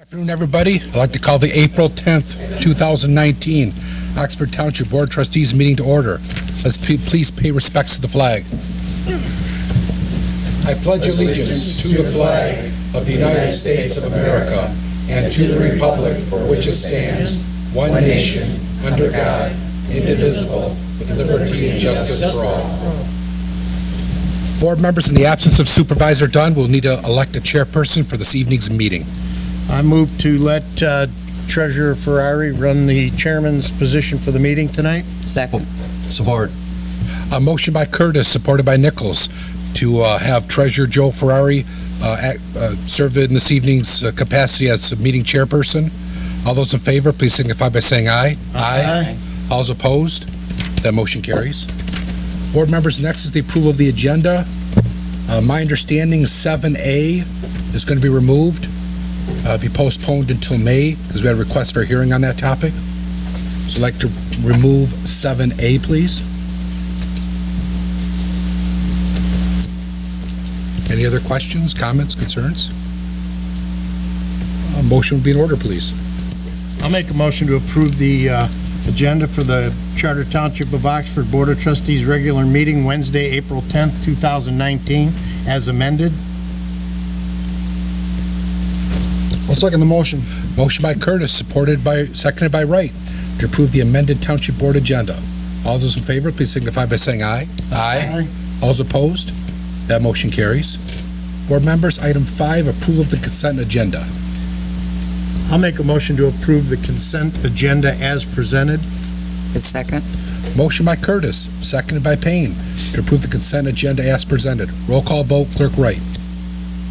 Afternoon, everybody. I'd like to call the April 10th, 2019 Oxford Township Board of Trustees meeting to order. Let's please pay respects to the flag. I pledge allegiance to the flag of the United States of America and to the republic for which it stands, one nation, under God, indivisible, with liberty and justice for all. Board members, in the absence of Supervisor Dunn, we'll need to elect a chairperson for this evening's meeting. I move to let Treasurer Ferrari run the chairman's position for the meeting tonight. Second. Support. A motion by Curtis, supported by Nichols, to have Treasurer Joe Ferrari serve in this evening's capacity as a meeting chairperson. All those in favor, please signify by saying aye. Aye. All those opposed? That motion carries. Board members, next is the approval of the agenda. My understanding is 7A is going to be removed, be postponed until May, because we had a request for a hearing on that topic. So I'd like to remove 7A, please. Any other questions, comments, concerns? A motion would be in order, please. I'll make a motion to approve the agenda for the Charter Township of Oxford Board of Trustees regular meeting Wednesday, April 10th, 2019, as amended. I'll second the motion. Motion by Curtis, seconded by Wright, to approve the amended Township Board agenda. All those in favor, please signify by saying aye. Aye. All those opposed? That motion carries. Board members, item 5, approval of the consent agenda. I'll make a motion to approve the consent agenda as presented. A second. Motion by Curtis, seconded by Payne, to approve the consent agenda as presented. Roll call vote, Clerk Wright.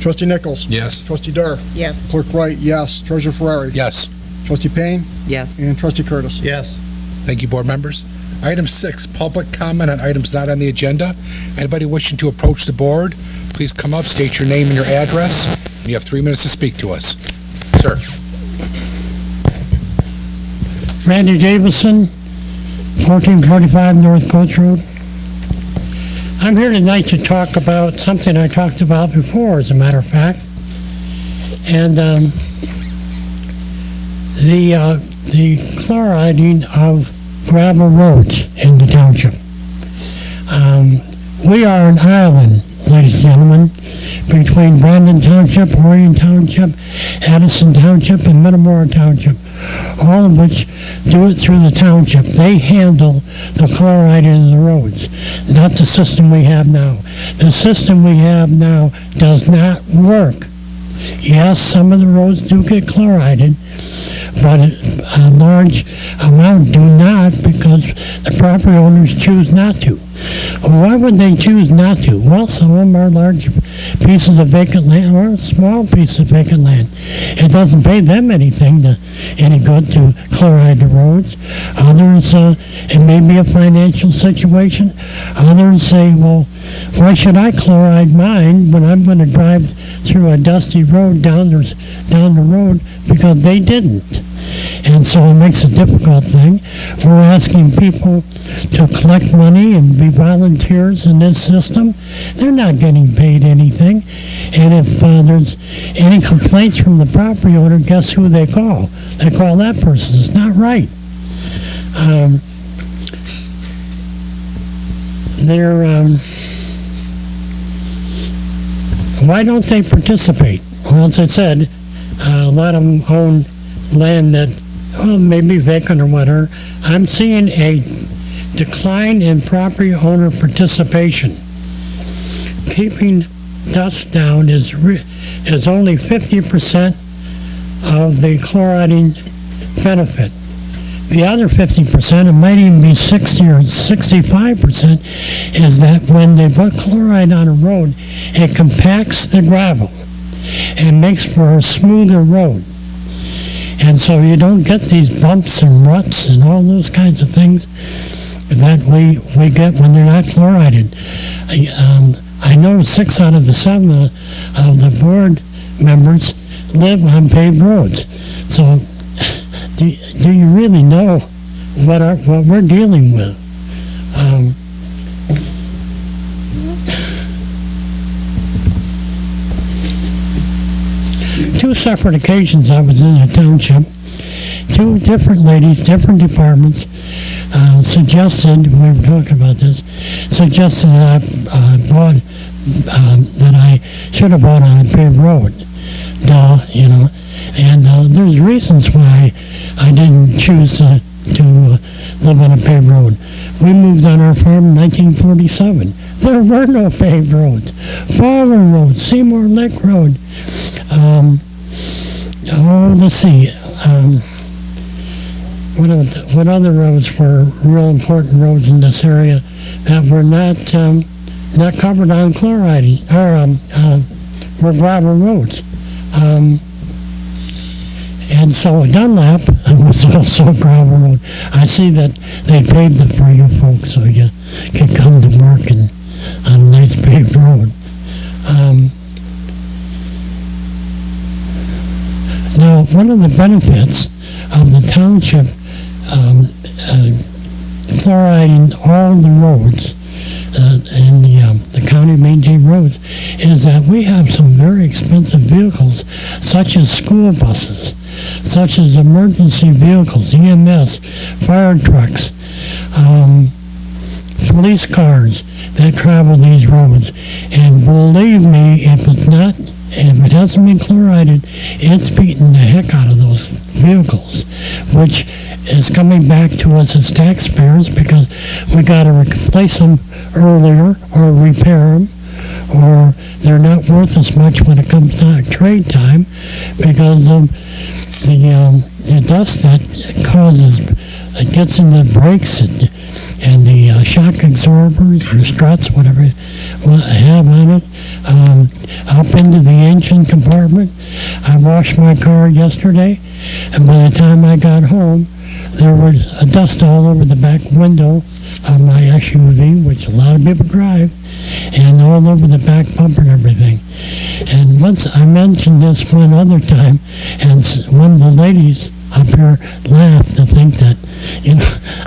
Trustee Nichols? Yes. Trustee Durr? Yes. Clerk Wright, yes. Treasurer Ferrari? Yes. Trustee Payne? Yes. And Trustee Curtis? Yes. Thank you, board members. Item 6, public comment on items not on the agenda. Anybody wishing to approach the board, please come up, state your name and your address, and you have 3 minutes to speak to us. Sir. Randy Davison, 1445 North Coach Road. I'm here tonight to talk about something I talked about before, as a matter of fact. And the chloriding of gravel roads in the township. We are an island, ladies and gentlemen, between Brandon Township, Orion Township, Addison Township, and Metamora Township, all of which do it through the township. They handle the chloriding of the roads, not the system we have now. The system we have now does not work. Yes, some of the roads do get chlorided, but a large amount do not, because the property owners choose not to. Why would they choose not to? Well, some of them are large pieces of vacant land or small pieces of vacant land. It doesn't pay them any good to chloride the roads. Others, it may be a financial situation. Others say, well, why should I chloride mine when I'm going to drive through a dusty road down the road, because they didn't? And so it makes a difficult thing. We're asking people to collect money and be volunteers in this system. They're not getting paid anything. And if there's any complaints from the property owner, guess who they call? They call that person. It's not right. Why don't they participate? Well, as I said, a lot of them own land that, well, maybe vacant or whatever. I'm seeing a decline in property owner participation. Keeping dust down is only 50% of the chloriding benefit. The other 50%, it might even be 60 or 65%, is that when they put chloride on a road, it compacts the gravel and makes for a smoother road. And so you don't get these bumps and ruts and all those kinds of things that we get when they're not chlorided. I know 6 out of the 7 of the board members live on paved roads. So do you really know what we're dealing with? two separate occasions I was in the township. Two different ladies, different departments, suggested, we were talking about this, suggested that that I should have bought on a paved road. Duh, you know. And there's reasons why I didn't choose to live on a paved road. We moved on our farm in 1947. There were no paved roads. Baldwin Road, Seymour Lake Road. Let's see. What other roads were real important roads in this area that were not covered on chloride or were gravel roads? And so Dunlap was also a gravel road. I see that they paved it for you folks so you can come to work on a nice paved road. Now, one of the benefits of the township chloriding all the roads in the county maintained roads is that we have some very expensive vehicles, such as school buses, such as emergency vehicles, EMS, fire trucks, police cars that travel these roads. And believe me, if it hasn't been chlorided, it's beating the heck out of those vehicles, which is coming back to us as taxpayers because we got to replace them earlier or repair them, or they're not worth as much when it comes to trade time because of the dust that gets in the brakes and the shock absorbers or struts, whatever you have on it, up into the engine compartment. I washed my car yesterday, and by the time I got home, there was dust all over the back window of my SUV, which a lot of people drive, and all over the back bumper and everything. And once I mentioned this one other time, and one of the ladies up here laughed to think that,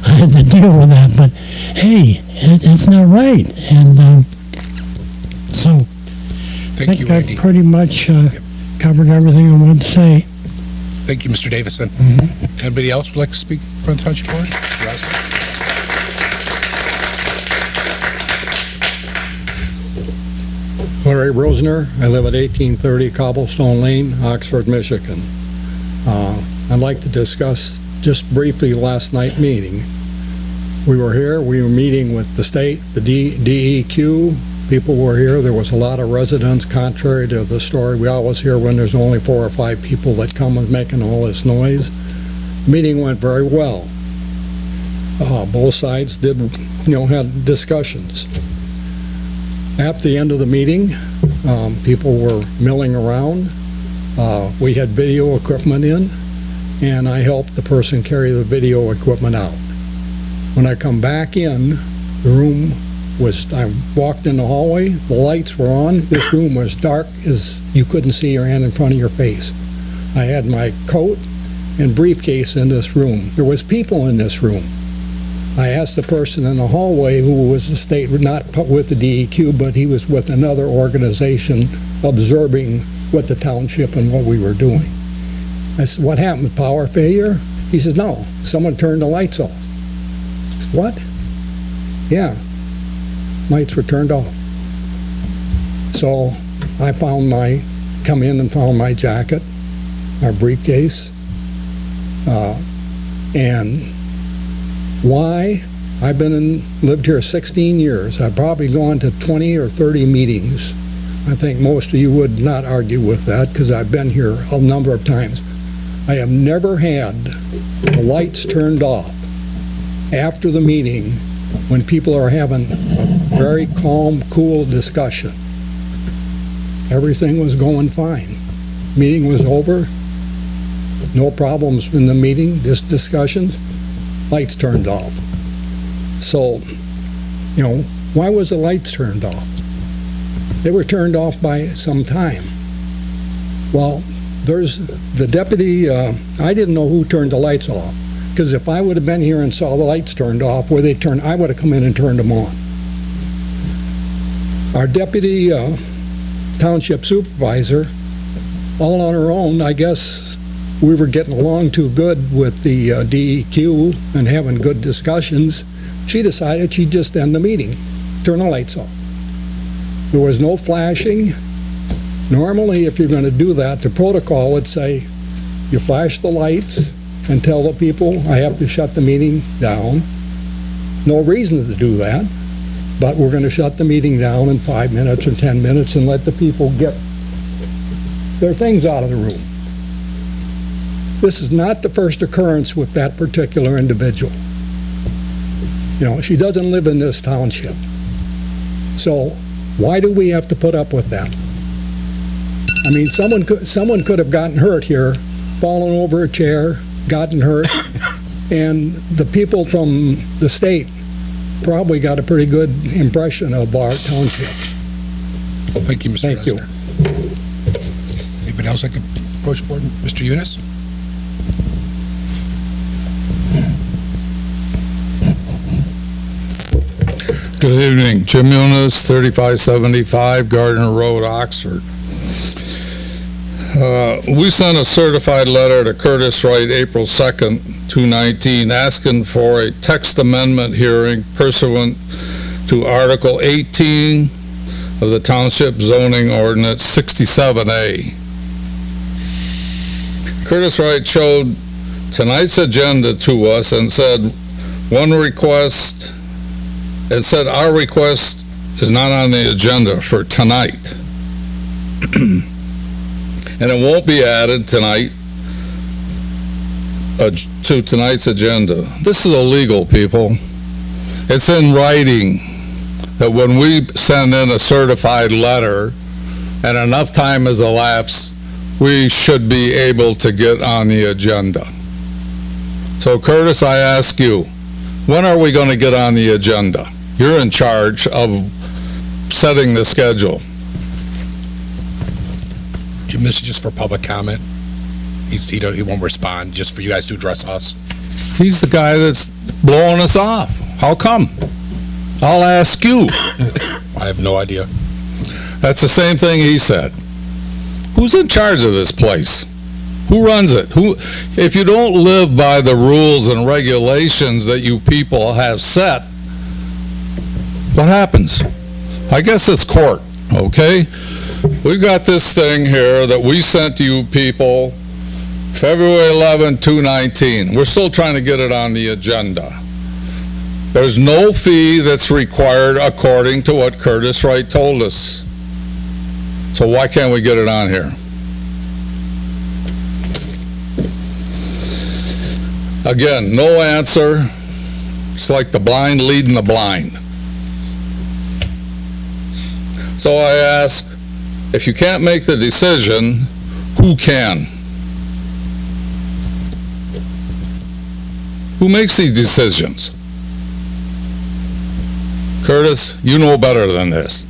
I had to deal with that, but hey, it's not right. And so Thank I you, think I Randy. pretty much covered everything I wanted to say. Thank you, Mr. Davison. Anybody else would like to speak for the Township Board? Ross? Larry Rosner. I live at 1830 Cobblestone Lane, Oxford, Michigan. I'd like to discuss just briefly last night meeting. We were here, we were meeting with the state, the DEQ. People were here. There was a lot of residents, contrary to the story we always hear when there's only 4 or 5 people that come and making all this noise. Meeting went very well. Both sides did, had discussions. At the end of the meeting, people were milling around. We had video equipment in, and I helped the person carry the video equipment out. When I come back in, the room I walked in the hallway, the lights were on, this room was dark as you couldn't see your hand in front of your face. I had my coat and briefcase in this room. There was people in this room. I asked the person in the hallway who was the state, not with the DEQ, but he was with another organization observing what the township and what we were doing. I said, what happened, power failure? He says, no, someone turned the lights off. I said, what? Yeah, lights were turned off. So I come in and found my jacket, our briefcase, and why? I've lived here 16 years. I've probably gone to 20 or 30 meetings. I think most of you would not argue with that because I've been here a number of times. I have never had the lights turned off after the meeting when people are having a very calm, cool discussion. Everything was going fine. Meeting was over. No problems in the meeting, just discussions. Lights turned off. So, why was the lights turned off? They were turned off by some time. Well, there's the deputy, I didn't know who turned the lights off, because if I would have been here and saw the lights turned off, where they turned, I would have come in and turned them on. Our deputy township supervisor all on her own, I guess we were getting along too good with the DEQ and having good discussions. She decided she'd just end the meeting, turn the lights off. There was no flashing. Normally, if you're going to do that, the protocol would say, you flash the lights and tell the people, I have to shut the meeting down. No reason to do that, but we're going to shut the meeting down in 5 minutes or 10 minutes and let the people get their things out of the room. This is not the first occurrence with that particular individual. You know, she doesn't live in this township. So why do we have to put up with that? I mean, someone could have gotten hurt here, fallen over a chair, gotten hurt, and the people from the state probably got a pretty good impression of our township. Thank you, Mr. Thank you. Reisner. Anybody else like to approach the board? Mr. Yunus? Good evening. Jim Yunus, 3575 Gardner Road, Oxford. We sent a certified letter to Curtis Wright April 2nd, 2019, asking for a text amendment hearing pursuant to Article 18 of the Township Zoning Ordinance 67A. Curtis Wright showed tonight's agenda to us and said our request is not on the agenda for tonight. And it won't be added tonight to tonight's agenda. This is illegal, people. It's in writing that when we send in a certified letter and enough time has elapsed, we should be able to get on the agenda. So Curtis, I ask you, when are we going to get on the agenda? You're in charge of setting the schedule. Jim, this is just for public comment. He won't respond, just for you guys to address us. He's the guy that's blowing us off. How come? I'll ask you. I have no idea. That's the same thing he said. Who's in charge of this place? Who runs it? If you don't live by the rules and regulations that you people have set, what happens? I guess it's court, okay? We've got this thing here that we sent to you people February 11, 2019. We're still trying to get it on the agenda. There's no fee that's required according to what Curtis Wright told us. So why can't we get it on here? Again, no answer. It's like the blind leading the blind. So I ask, if you can't make the decision, who can? Who makes these decisions? Curtis, you know better than this.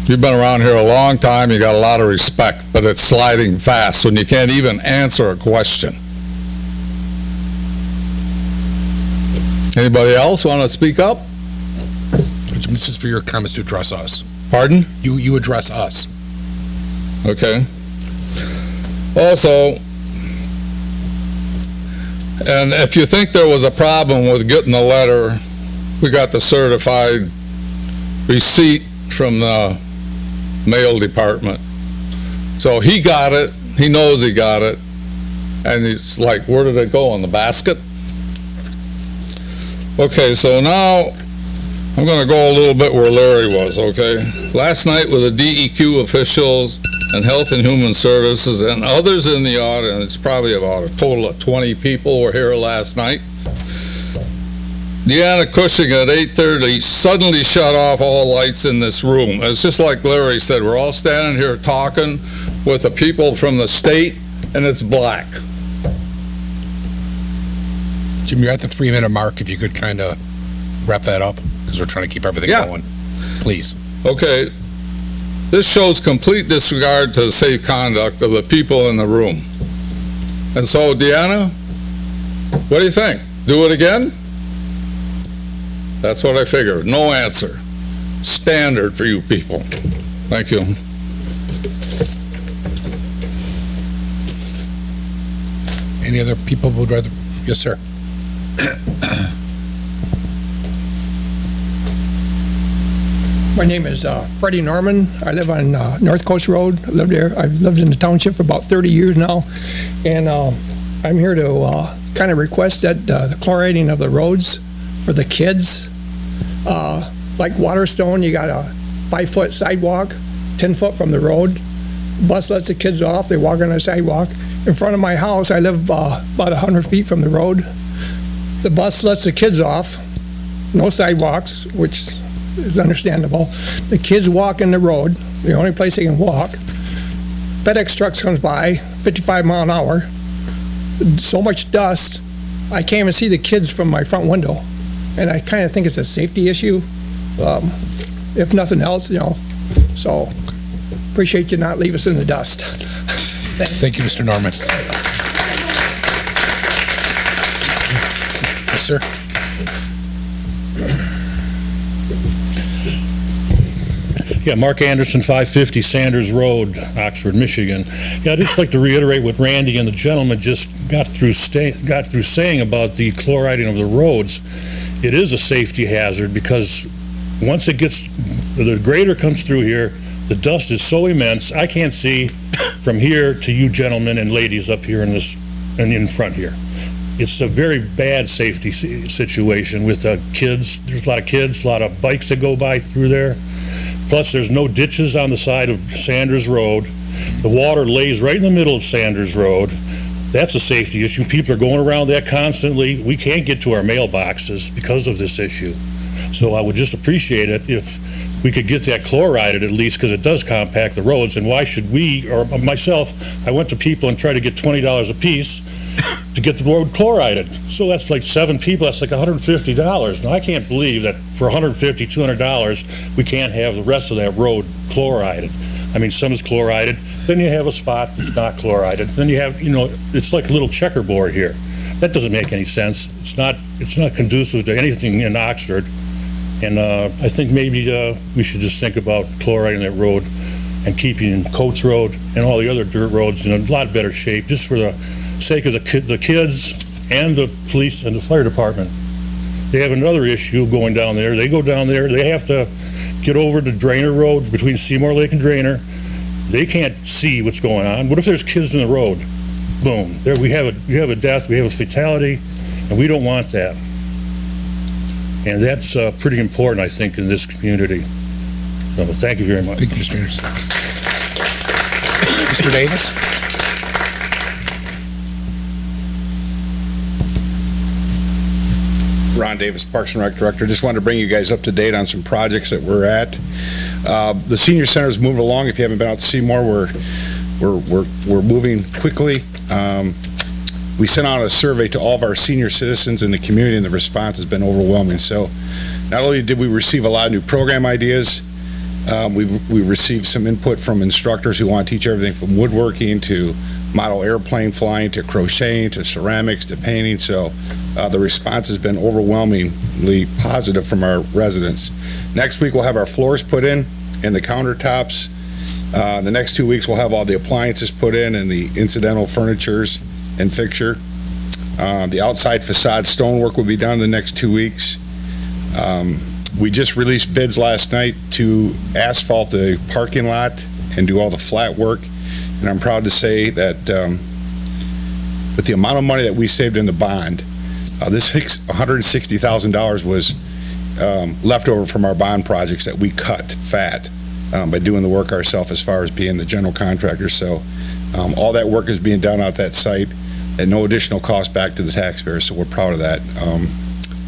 You've been around here a long time, you got a lot of respect, but it's sliding fast when you can't even answer a question. Anybody else want to speak up? Jim, this is for your comments to address us. Pardon? You address us. Okay. Also, and if you think there was a problem with getting the letter, we got the certified receipt from the mail department. So he got it, he knows he got it, and it's like, where did it go, in the basket? Okay, so now I'm going to go a little bit where Larry was, okay? Last night with the DEQ officials and Health and Human Services and others in the audience, probably about a total of 20 people were here last night. Deanna Cushing at 8:30 suddenly shut off all lights in this room. It's just like Larry said, we're all standing here talking with the people from the state, and it's black. Jim, you're at the 3-minute mark. If you could kind of wrap that up, because we're trying to keep everything going. Please. Okay. This shows complete disregard to the safe conduct of the people in the room. And so, Deanna, what do you think? Do it again? That's what I figured. No answer. Standard for you people. Thank you. Any other people would rather? Yes, sir. My name is Freddie Norman. I live on North Coast Road. I live there. I've lived in the township for about 30 years now, and I'm here to kind of request that the chlorating of the roads for the kids, like Waterstone, you got a 5-foot sidewalk, 10 foot from the road. Bus lets the kids off. They walk on the sidewalk. In front of my house, I live about 100 feet from the road. The bus lets the kids off. No sidewalks, which is understandable. The kids walk in the road, the only place they can walk. FedEx trucks comes by, 55 mile an hour. So much dust, I can't even see the kids from my front window. And I kind of think it's a safety issue, if nothing else, So, appreciate you not leave us in the dust. Thank you, Mr. Norman. Yes, sir. Yeah, Mark Anderson, 550 Sanders Road, Oxford, Michigan. Yeah, I'd just like to reiterate what Randy and the gentleman just got through saying about the chloriding of the roads. It is a safety hazard because once the grader comes through here, the dust is so immense, I can't see from here to you gentlemen and ladies up here in front here. It's a very bad safety situation with kids. There's a lot of kids, a lot of bikes that go by through there. Plus, there's no ditches on the side of Sanders Road. The water lays right in the middle of Sanders Road. That's a safety issue. People are going around that constantly. We can't get to our mailboxes because of this issue. So I would just appreciate it if we could get that chlorided at least, because it does compact the roads. And why should we, or myself, I went to people and tried to get $20 a piece to get the road chlorided. So that's like 7 people, that's like $150. Now, I can't believe that for $150, $200, we can't have the rest of that road chlorided. I mean, some is chlorided, then you have a spot that's not chlorided, then you have, it's like a little checkerboard here. That doesn't make any sense. It's not conducive to anything in Oxford. And I think maybe we should just think about chloriding that road and keeping Coates Road and all the other dirt roads in a lot better shape, just for the sake of the kids and the police and the fire department. They have another issue going down there. They go down there, they have to get over the Drainer Road between Seymour Lake and Drainer. They can't see what's going on. What if there's kids in the road? Boom, there we have a death, we have a fatality, and we don't want that. And that's pretty important, I think, in this community. So thank you very much. Thank you, Mr. Anderson. Mr. Davis? Ron Davis, Parks and Rec Director. Just wanted to bring you guys up to date on some projects that we're at. The senior center is moving along. If you haven't been out to see more, we're moving quickly. We sent out a survey to all of our senior citizens in the community, and the response has been overwhelming. So not only did we receive a lot of new program ideas, we received some input from instructors who want to teach everything from woodworking to model airplane flying to crocheting to ceramics to painting. So the response has been overwhelmingly positive from our residents. Next week, we'll have our floors put in and the countertops. The next 2 weeks, we'll have all the appliances put in and the incidental furnitures and fixture. The outside facade stonework will be done the next 2 weeks. We just released bids last night to asphalt the parking lot and do all the flat work. And I'm proud to say that with the amount of money that we saved in the bond, this $160,000 was left over from our bond projects that we cut fat by doing the work ourselves as far as being the general contractor. So all that work is being done out that site at no additional cost back to the taxpayers, so we're proud of that.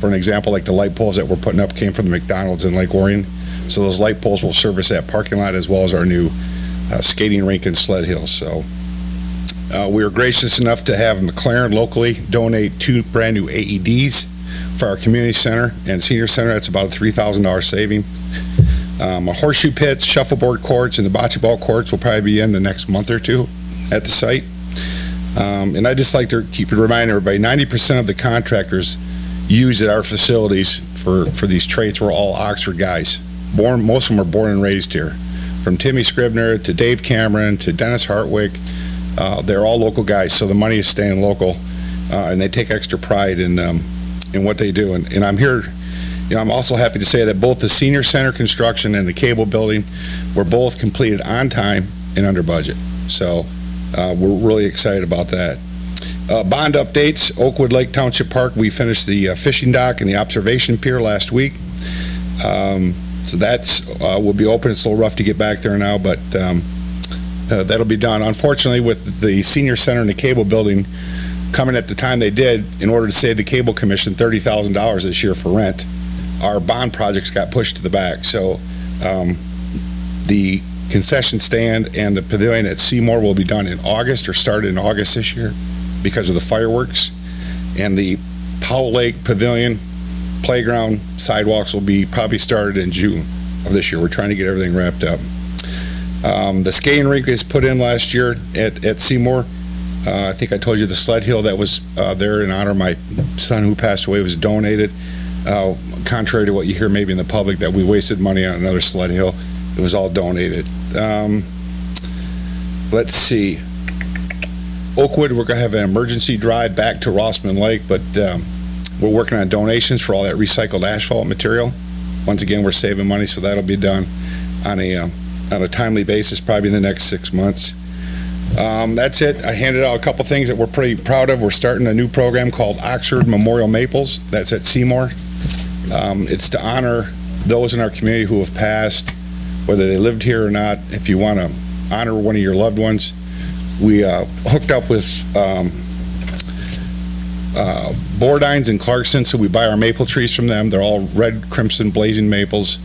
For an example, like the light poles that we're putting up came from the McDonald's in Lake Orion, so those light poles will service that parking lot as well as our new skating rink in Sled Hill. So we were gracious enough to have McLaren locally donate 2 brand new AEDs for our community center and senior center. That's about a $3,000 saving. Our horseshoe pits, shuffleboard courts, and the bocce ball courts will probably be in the next month or two at the site. And I'd just like to remind everybody, 90% of the contractors used at our facilities for these trades were all Oxford guys. Most of them were born and raised here. From Timmy Scribner to Dave Cameron to Dennis Hartwick, They're all local guys, so the money is staying local, and they take extra pride in what they do. And I'm here, I'm also happy to say that both the senior center construction and the cable building were both completed on time and under budget. So we're really excited about that. Bond updates, Oakwood Lake Township Park, we finished the fishing dock and the observation pier last week. So that's will be open. It's a little rough to get back there now, but that'll be done. Unfortunately, with the senior center and the cable building coming at the time they did, in order to save the cable commission $30,000 this year for rent, our bond projects got pushed to the back. So the concession stand and the pavilion at Seymour will be done in August, or started in August this year because of the fireworks. And the Powell Lake Pavilion playground sidewalks will be probably started in June of this year. We're trying to get everything wrapped up. The skating rink is put in last year at Seymour. I think I told you the sled hill that was there in honor of my son who passed away was donated. Contrary to what you hear maybe in the public that we wasted money on another sled hill, it was all donated. Let's see. Oakwood, we're going to have an emergency drive back to Rossman Lake, but we're working on donations for all that recycled asphalt material. Once again, we're saving money, so that'll be done on a timely basis, probably in the next 6 months. That's it. I handed out a couple things that we're pretty proud of. We're starting a new program called Oxford Memorial Maples. That's at Seymour. It's to honor those in our community who have passed, whether they lived here or not. If you want to honor one of your loved ones, we hooked up with Bordines and Clarkson, so we buy our maple trees from them. They're all red, crimson, blazing maples.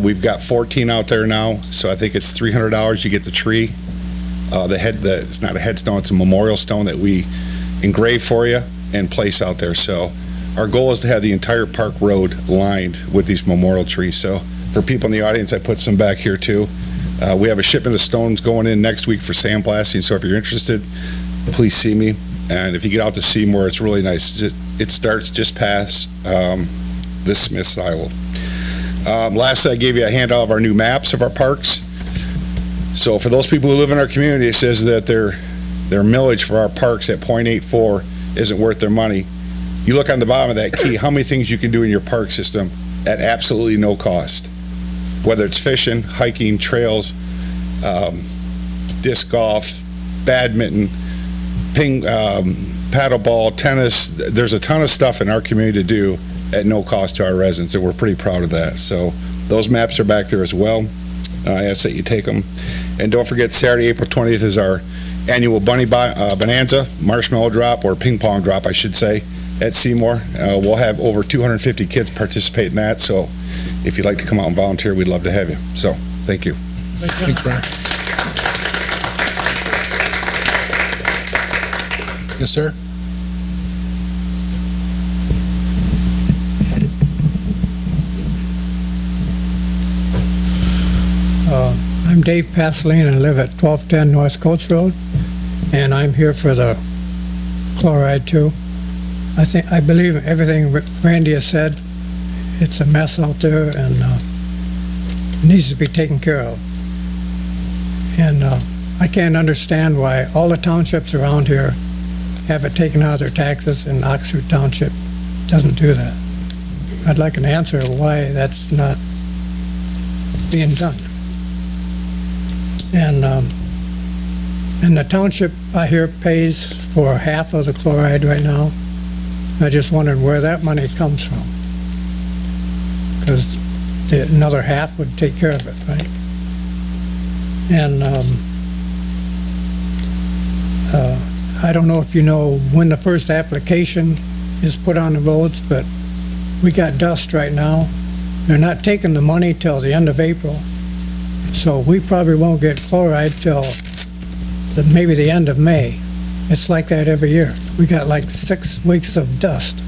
We've got 14 out there now, so I think it's $300 you get the tree. It's not a headstone, it's a memorial stone that we engrave for you and place out there. So our goal is to have the entire park road lined with these memorial trees. So for people in the audience, I put some back here too. We have a shipment of stones going in next week for sandblasting, so if you're interested, please see me. And if you get out to Seymour, it's really nice. It starts just past the Smith silo. Lastly, I gave you a handout of our new maps of our parks. So for those people who live in our community, it says that their millage for our parks at .84 isn't worth their money. You look on the bottom of that key, how many things you can do in your park system at absolutely no cost. Whether it's fishing, hiking, trails, disc golf, badminton, paddleball, tennis. There's a ton of stuff in our community to do at no cost to our residents, and we're pretty proud of that. So those maps are back there as well. I ask that you take them. And don't forget, Saturday, April 20th is our annual Bunny Bonanza, marshmallow drop, or ping pong drop, I should say, at Seymour. We'll have over 250 kids participate in that, so if you'd like to come out and volunteer, we'd love to have you. So, thank you. Thanks, Brian. Yes, sir? I'm Dave Pasolini, and I live at 1210 North Coates Road, and I'm here for the chloride too. I believe everything Randy has said. It's a mess out there, and it needs to be taken care of. And I can't understand why all the townships around here have it taken out of their taxes, and Oxford Township doesn't do that. I'd like an answer of why that's not being done. And the township, I hear, pays for half of the chloride right now. I just wondered where that money comes from, because another half would take care of it, right? And I don't know if you know when the first application is put on the roads, but we got dust right now. They're not taking the money till the end of April. So we probably won't get chloride till maybe the end of May. It's like that every year. We got like 6 weeks of dust.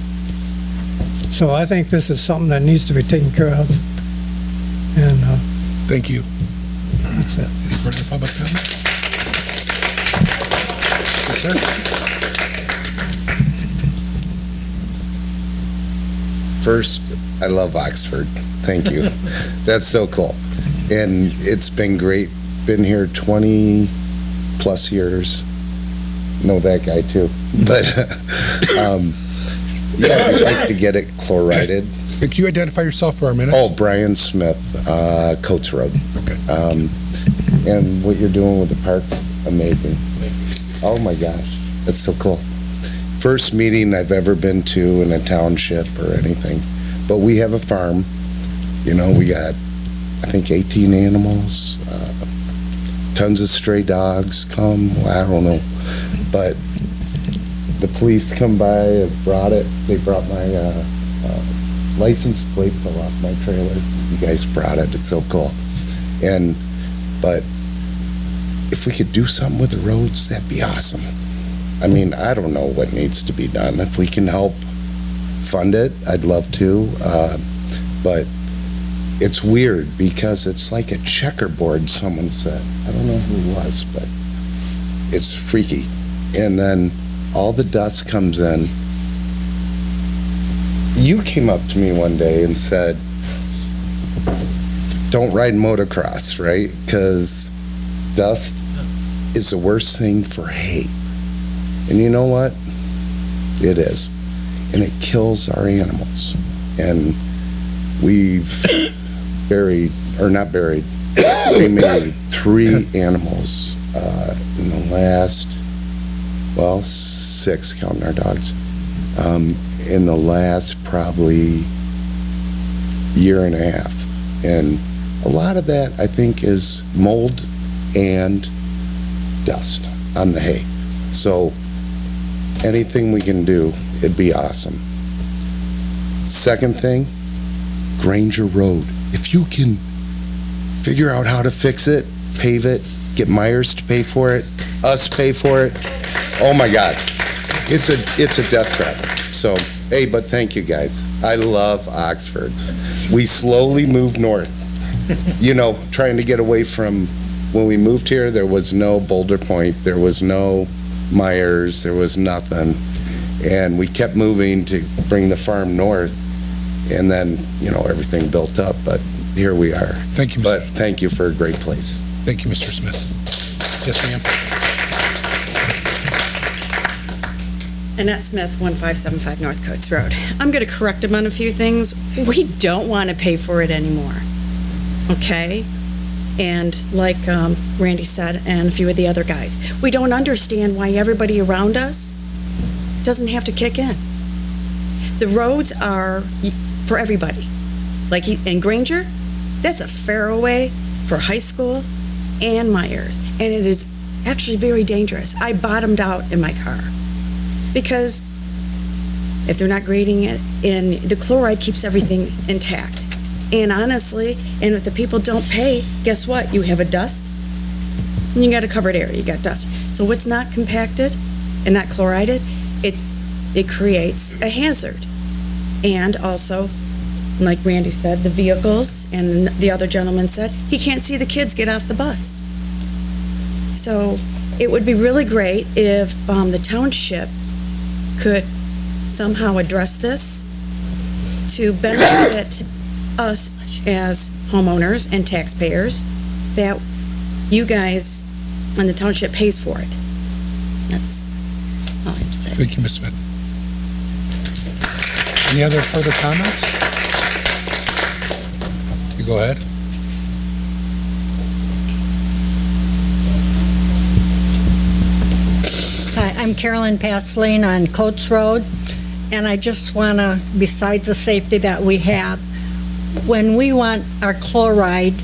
So I think this is something that needs to be taken care of. And Thank you. that's it. Any further public comment? Yes, sir? First, I love Oxford. Thank you. That's so cool. And it's been great. Been here 20 plus years. know that guy too. But, yeah, we'd like to get it chlorided. Could you identify yourself for our minutes? Oh, Brian Smith, Coates Road. Okay. And what you're doing with the park's amazing. Oh my gosh, that's so cool. First meeting I've ever been to in a township or anything. But we have a farm, you know, we got, I think, 18 animals, tons of stray dogs come, well, I don't know. But the police come by, have brought it, they brought my license plate, fell off my trailer. You guys brought it, it's so cool. But if we could do something with the roads, that'd be awesome. I mean, I don't know what needs to be done. If we can help fund it, I'd love to. But it's weird because it's like a checkerboard, someone said. I don't know who it was, but it's freaky. And then all the dust comes in. You came up to me one day and said, don't ride motocross, right? Because dust is the worst thing for hay. And you know what? It is. And it kills our animals. And we've cremated 3 animals in the last, 6, counting our dogs, in the last probably year and a half. And a lot of that, I think, is mold and dust on the hay. So anything we can do, it'd be awesome. Second thing, Granger Road. If you can figure out how to fix it, pave it, get Myers to pay for it, us pay for it, oh my God, it's a death trap. So, hey, but thank you guys. I love Oxford. We slowly moved north. You know, trying to get away from, when we moved here, there was no Boulder Point, there was no Myers, there was nothing. And we kept moving to bring the farm north, and then, you know, everything built up, but here we are. Thank you, Mr. But thank you for a great place. Thank you, Mr. Smith. Yes, ma'am. Annette Smith, 1575 North Coates Road. I'm going to correct him on a few things. We don't want to pay for it anymore, okay? And like Randy said, and a few of the other guys, we don't understand why everybody around us doesn't have to kick in. The roads are for everybody. Like in Granger, that's a fairway for high school and Myers, and it is actually very dangerous. I bottomed out in my car because if they're not grading it, and the chloride keeps everything intact. And honestly, and if the people don't pay, guess what? You have a dust, and you got a covered area, you got dust. So what's not compacted and not chlorided, it creates a hazard. And also, like Randy said, the vehicles, and the other gentleman said, he can't see the kids get off the bus. So it would be really great if the township could somehow address this to benefit us as homeowners and taxpayers, that you guys and the township pays for it. That's all I have to say. Thank you, Ms. Smith. Any other further comments? You go ahead. Hi, I'm Carolyn Pasleen on Coates Road, and I just want to, besides the safety that we have, when we want our chloride,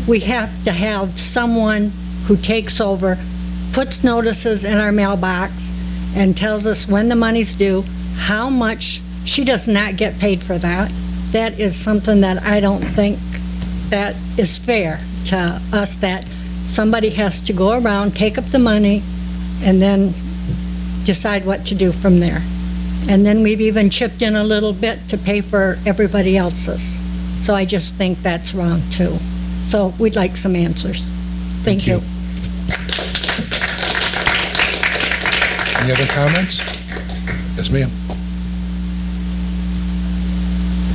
we have to have someone who takes over, puts notices in our mailbox, and tells us when the money's due, how much. She does not get paid for that. That is something that I don't think that is fair to us, that somebody has to go around, take up the money, and then decide what to do from there. And then we've even chipped in a little bit to pay for everybody else's. So I just think that's wrong too. So we'd like some answers. Thank you. Any other comments? Yes, ma'am.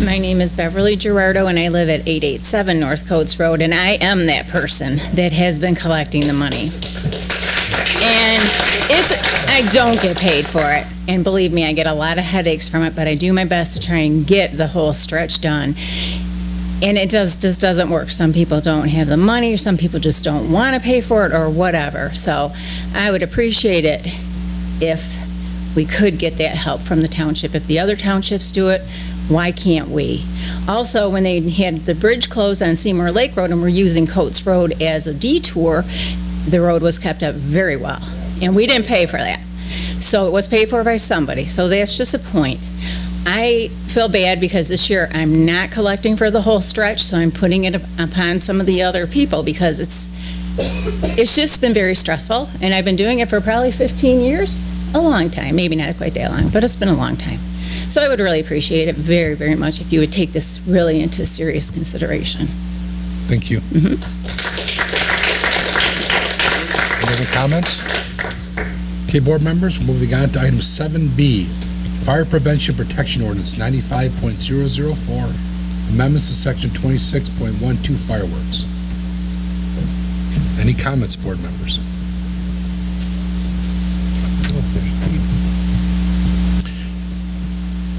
My name is Beverly Gerardo, and I live at 887 North Coates Road, and I am that person that has been collecting the money. And I don't get paid for it. And believe me, I get a lot of headaches from it, but I do my best to try and get the whole stretch done. And it just doesn't work. Some people don't have the money, or some people just don't want to pay for it, or whatever. So I would appreciate it if we could get that help from the township. If the other townships do it, why can't we? Also, when they had the bridge closed on Seymour Lake Road and we're using Coates Road as a detour, the road was kept up very well. And we didn't pay for that. So it was paid for by somebody. So that's just a point. I feel bad because this year I'm not collecting for the whole stretch, so I'm putting it upon some of the other people because it's just been very stressful, and I've been doing it for probably 15 years, a long time, maybe not quite that long, but it's been a long time. So I would really appreciate it very, very much if you would take this really into serious consideration. Thank you. Any other comments? Okay, board members, we're moving on to item 7B, Fire Prevention Protection Ordinance 95.004, amendments to section 26.12 fireworks. Any comments, board members?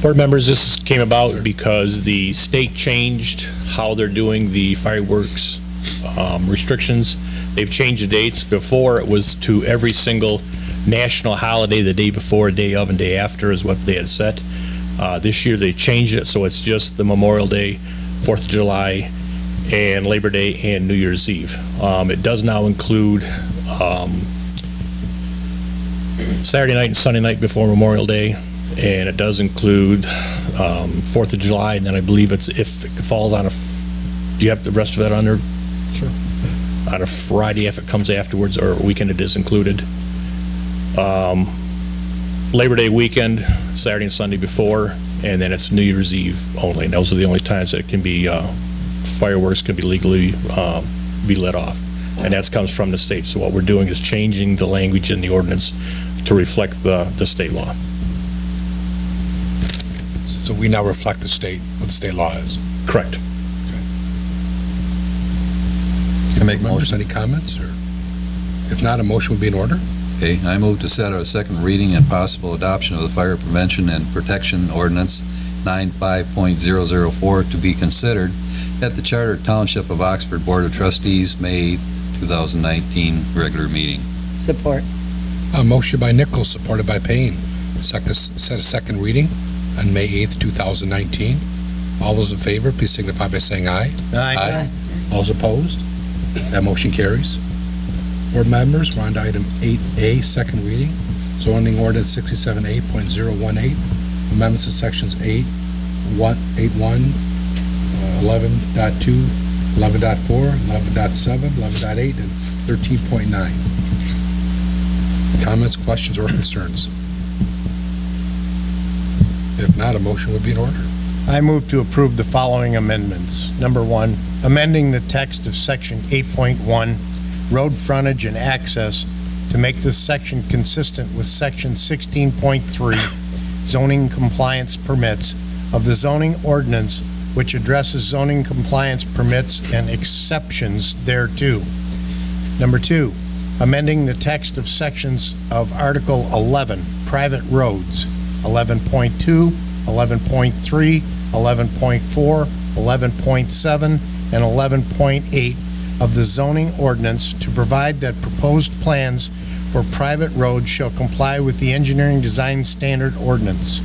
Board members, this came about because the state changed how they're doing the fireworks restrictions. They've changed the dates. Before, it was to every single national holiday, the day before, day of, and day after is what they had set. This year, they changed it, so it's just the Memorial Day, 4th of July, and Labor Day, and New Year's Eve. It does now include Saturday night and Sunday night before Memorial Day, and it does include 4th of July, and then I believe if it falls on do you have the rest of that on there? Sure. On a Friday, if it comes afterwards, or a weekend, it is included. Labor Day weekend, Saturday and Sunday before, and then it's New Year's Eve only. And those are the only times that it can be, fireworks can be legally be let off. And that comes from the state. So what we're doing is changing the language in the ordinance to reflect the state law. So we now reflect the state, what the state law is. Correct. Can I make members any comments, or if not, a motion would be in order? Okay, I move to set a second reading and possible adoption of the Fire Prevention and Protection Ordinance 95.004 to be considered at the Charter Township of Oxford Board of Trustees, May 2019 regular meeting. Support. A motion by Nichols, supported by Payne. Set a second reading on May 8th, 2019. All those in favor, please signify by saying aye. Aye. All those opposed? That motion carries. Board members, we're on to item 8A, second reading. Zoning ordinance 67A.018, amendments to sections 8.1, 11.2, 11.4, 11.7, 11.8, and 13.9. Comments, questions, or concerns? If not, a motion would be in order. I move to approve the following amendments. Number 1, amending the text of section 8.1, road frontage and access, to make this section consistent with section 16.3, zoning compliance permits of the zoning ordinance, which addresses zoning compliance permits and exceptions thereto. Number 2, amending the text of sections of Article 11, private roads, 11.2, 11.3, 11.4, 11.7, and 11.8 of the zoning ordinance to provide that proposed plans for private roads shall comply with the engineering design standard ordinance.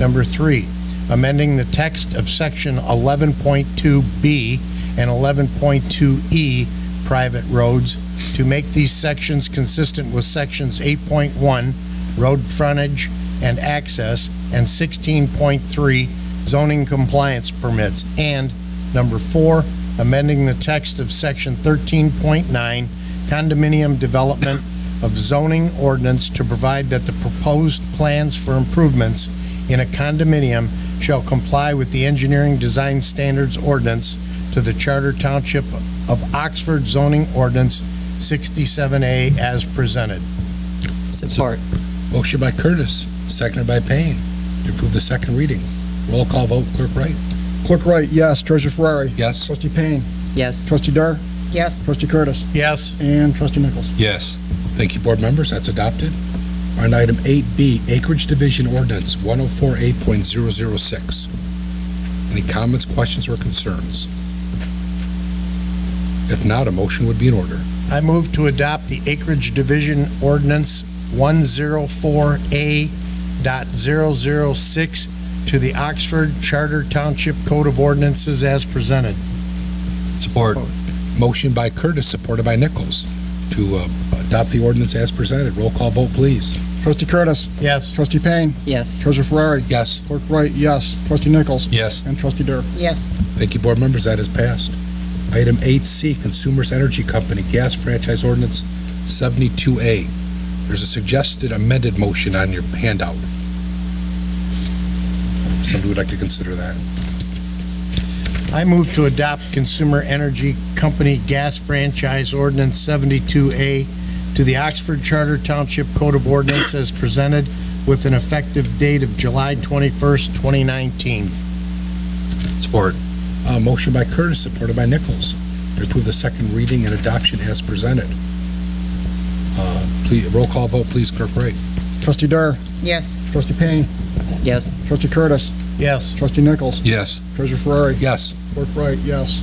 Number 3, amending the text of section 11.2B and 11.2E private roads to make these sections consistent with sections 8.1 road frontage and access and 16.3 zoning compliance permits. And number 4, amending the text of section 13.9 condominium development of zoning ordinance to provide that the proposed plans for improvements in a condominium shall comply with the engineering design standards ordinance to the Charter Township of Oxford zoning ordinance 67A as presented. Support. Motion by Curtis, seconded by Payne, to approve the second reading. Roll call vote, Clerk Wright. Clerk Wright, yes. Treasurer Ferrari. Yes. Trustee Payne. Yes. Trustee Dur. Yes. Trustee Curtis. Yes. And Trustee Nichols. Yes. Thank you, board members. That's adopted. On item 8B, Acreage Division Ordinance 1048.006. Any comments, questions, or concerns? If not, a motion would be in order. I move to adopt the Acreage Division Ordinance 104A.006 to the Oxford Charter Township Code of Ordinances as presented. Support. Motion by Curtis, supported by Nichols, to adopt the ordinance as presented. Roll call vote, please. Trustee Curtis. Yes. Trustee Payne. Yes. Treasurer Ferrari. Yes. Clerk Wright, yes. Trustee Nichols. Yes. And Trustee Dur. Yes. Thank you, board members. That is passed. Item 8C, Consumers Energy Company Gas Franchise Ordinance 72A. There's a suggested amended motion on your handout. Somebody would like to consider that. I move to adopt Consumer Energy Company Gas Franchise Ordinance 72A to the Oxford Charter Township Code of Ordinance as presented with an effective date of July 21st, 2019. Support. Motion by Curtis, supported by Nichols, to approve the second reading and adoption as presented. Please, roll call vote, please, Clerk Wright. Trustee Dur. Yes. Trustee Payne. Yes. Trustee Curtis. Yes. Trustee Nichols. Yes. Treasurer Ferrari. Yes. Clerk Wright, yes.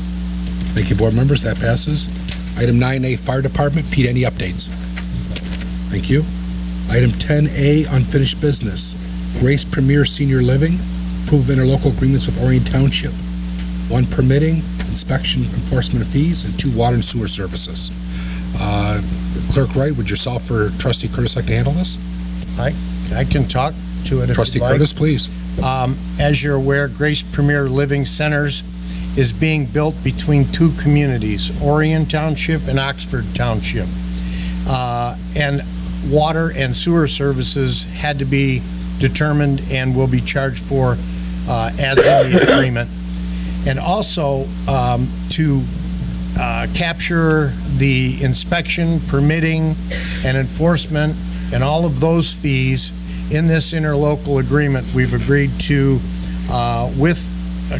Thank you, board members. That passes. Item 9A, Fire Department. Pete, any updates? Thank you. Item 10A, Unfinished Business. Grace Premier Senior Living. Approve interlocal agreements with Orion Township. 1 permitting, inspection, enforcement fees, and 2 water and sewer services. Clerk Wright, would yourself or Trustee Curtis like to handle this? I can talk to it if Trustee you'd like. Curtis, please. As you're aware, Grace Premier Living Centers is being built between 2 communities, Orion Township and Oxford Township. And water and sewer services had to be determined and will be charged for as in the agreement. And also to capture the inspection, permitting, and enforcement, and all of those fees in this interlocal agreement, we've agreed to with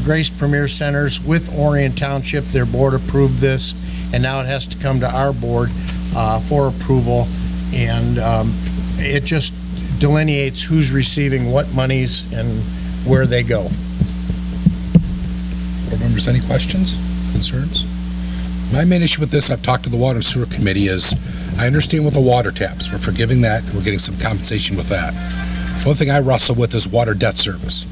Grace Premier Centers, with Orion Township. Their board approved this, and now it has to come to our board for approval. And it just delineates who's receiving what monies and where they go. Board members, any questions, concerns? My main issue with this, I've talked to the Water and Sewer Committee, is I understand with the water taps, we're forgiving that, and we're getting some compensation with that. The only thing I wrestle with is water debt service.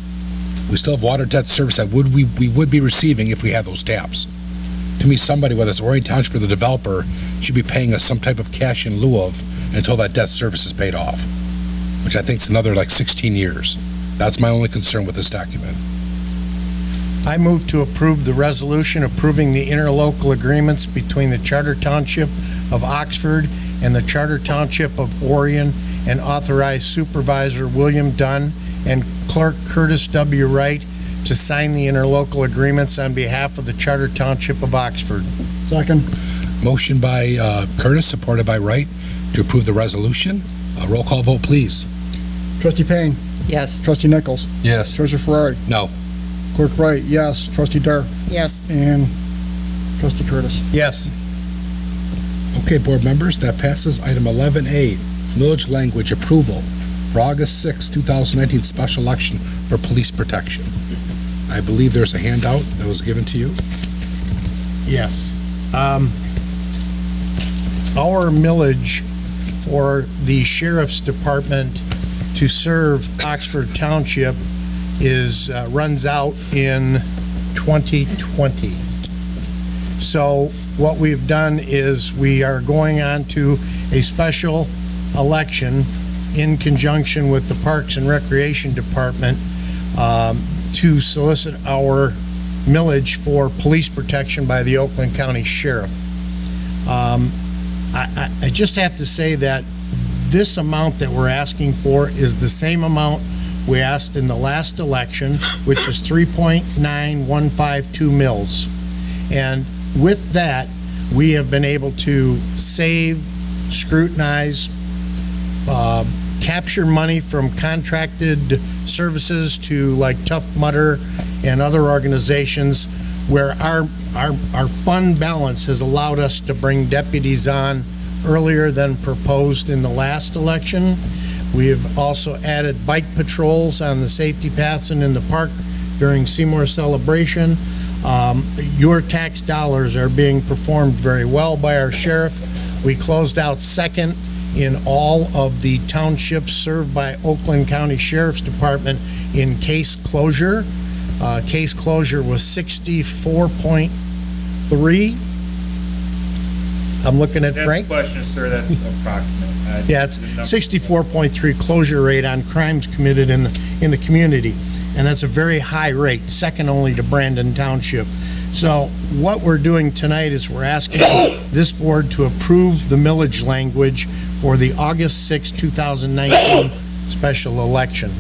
We still have water debt service that we would be receiving if we had those taps. To me, somebody, whether it's Orion Township or the developer, should be paying us some type of cash in lieu of until that debt service is paid off, which I think is another like 16 years. That's my only concern with this document. I move to approve the resolution approving the interlocal agreements between the Charter Township of Oxford and the Charter Township of Orion, and authorize Supervisor William Dunn and Clerk Curtis W. Wright to sign the interlocal agreements on behalf of the Charter Township of Oxford. Second. Motion by Curtis, supported by Wright, to approve the resolution. Roll call vote, please. Trustee Payne. Yes. Trustee Nichols. Yes. Treasurer Ferrari. No. Clerk Wright, yes. Trustee Dur. Yes. And Trustee Curtis. Yes. Okay, board members, that passes. Item 11A, millage language approval for August 6, 2019 special election for police protection. I believe there's a handout that was given to you. Yes. Our millage for the Sheriff's Department to serve Oxford Township runs out in 2020. So what we've done is we are going on to a special election in conjunction with the Parks and Recreation Department to solicit our millage for police protection by the Oakland County Sheriff. I just have to say that this amount that we're asking for is the same amount we asked in the last election, which is 3.9152 mils. And with that, we have been able to save, scrutinize, capture money from contracted services to like Tough Mudder and other organizations, where our fund balance has allowed us to bring deputies on earlier than proposed in the last election. We have also added bike patrols on the safety paths and in the park during Seymour Celebration. Your tax dollars are being performed very well by our sheriff. We closed out second in all of the townships served by Oakland County Sheriff's Department in case closure. Case closure was 64.3. I'm looking at Frank. That's a question, sir. That's approximate. Yeah, it's 64.3 closure rate on crimes committed in the community, and that's a very high rate, second only to Brandon Township. So what we're doing tonight is we're asking this board to approve the millage language for the August 6, 2019 special election.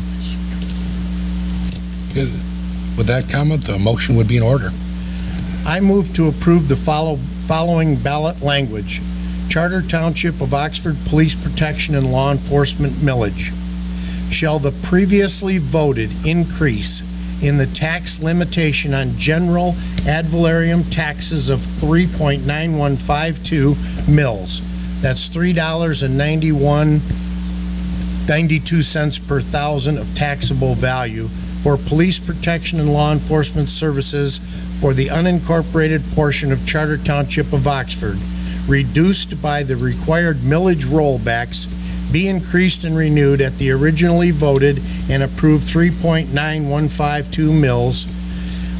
Good. With that comment, the motion would be in order. I move to approve the following ballot language. Charter Township of Oxford Police Protection and Law Enforcement millage. Shall the previously voted increase in the tax limitation on general ad valorem taxes of 3.9152 mils. That's $3.92 per thousand of taxable value for police protection and law enforcement services for the unincorporated portion of Charter Township of Oxford, reduced by the required millage rollbacks, be increased and renewed at the originally voted and approved 3.9152 mils.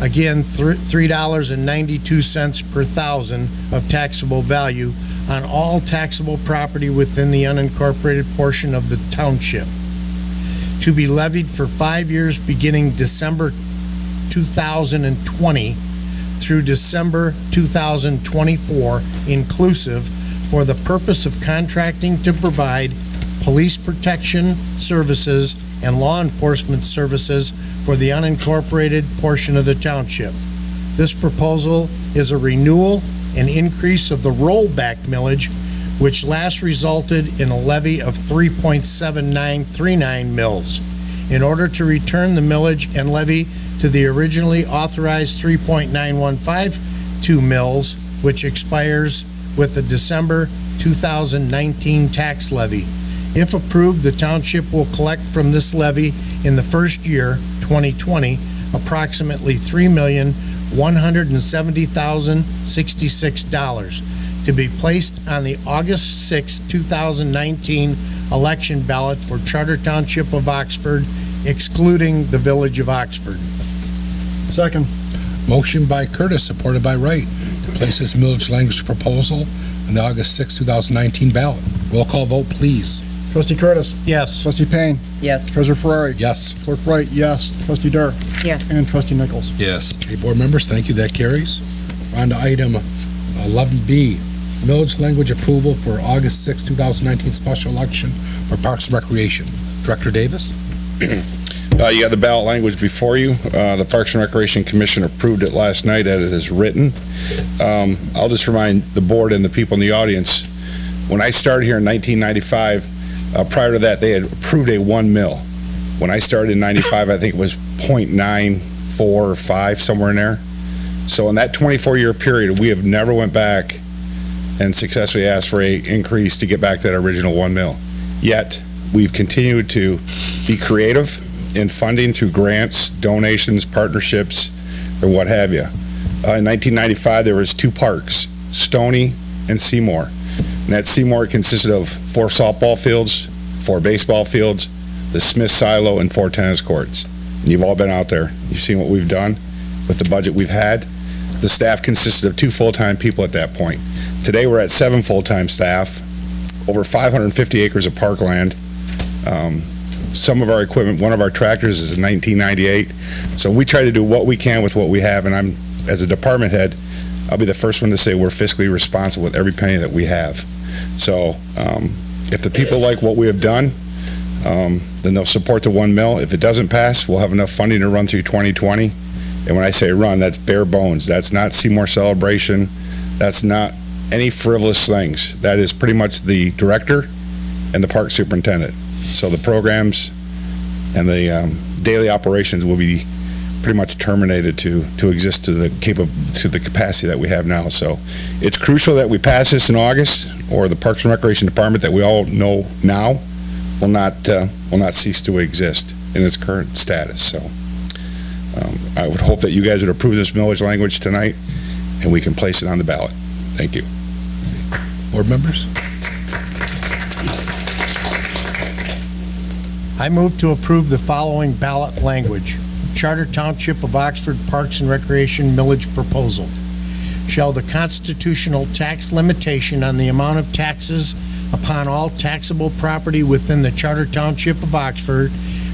Again, $3.92 per thousand of taxable value on all taxable property within the unincorporated portion of the township, to be levied for 5 years beginning December 2020 through December 2024 inclusive, for the purpose of contracting to provide police protection services and law enforcement services for the unincorporated portion of the township. This proposal is a renewal and increase of the rollback millage, which last resulted in a levy of 3.7939 mils. In order to return the millage and levy to the originally authorized 3.9152 mils, which expires with the December 2019 tax levy. If approved, the township will collect from this levy in the first year, 2020, approximately $3,170,066 to be placed on the August 6, 2019 election ballot for Charter Township of Oxford, excluding the Village of Oxford. Second. Motion by Curtis, supported by Wright, to place this millage language proposal on the August 6, 2019 ballot. Roll call vote, please. Trustee Curtis. Yes. Trustee Payne. Yes. Treasurer Ferrari. Yes. Clerk Wright, yes. Trustee Dur. Yes. And Trustee Nichols. Yes. Okay, board members, thank you. That carries. On to item 11B, millage language approval for August 6, 2019 special election for Parks and Recreation. Director Davis? You have the ballot language before you. The Parks and Recreation Commission approved it last night as it is written. I'll just remind the board and the people in the audience, when I started here in 1995, prior to that, they had approved a 1 mil. When I started in 95, I think it was 0.94 or 5, somewhere in there. So in that 24-year period, we have never went back and successfully asked for a increase to get back to that original 1 mil. Yet, we've continued to be creative in funding through grants, donations, partnerships, or what have you. In 1995, there was 2 parks, Stony and Seymour. And that Seymour consisted of 4 softball fields, 4 baseball fields, the Smith silo, and 4 tennis courts. And you've all been out there. You've seen what we've done with the budget we've had. The staff consisted of 2 full-time people at that point. Today, we're at 7 full-time staff, over 550 acres of parkland. Some of our equipment, one of our tractors is a 1998. So we try to do what we can with what we have, and I'm, as a department head, I'll be the first one to say we're fiscally responsible with every penny that we have. So if the people like what we have done, then they'll support the 1 mil. If it doesn't pass, we'll have enough funding to run through 2020. And when I say run, that's bare bones. That's not Seymour Celebration. That's not any frivolous things. That is pretty much the director and the park superintendent. So the programs and the daily operations will be pretty much terminated to exist to the capacity that we have now. So it's crucial that we pass this in August, or the Parks and Recreation Department that we all know now will not cease to exist in its current status. So I would hope that you guys would approve this millage language tonight, and we can place it on the ballot. Thank you. Board members? I move to approve the following ballot language. Charter Township of Oxford Parks and Recreation millage proposal. Shall the constitutional tax limitation on the amount of taxes upon all taxable property within the Charter Township of Oxford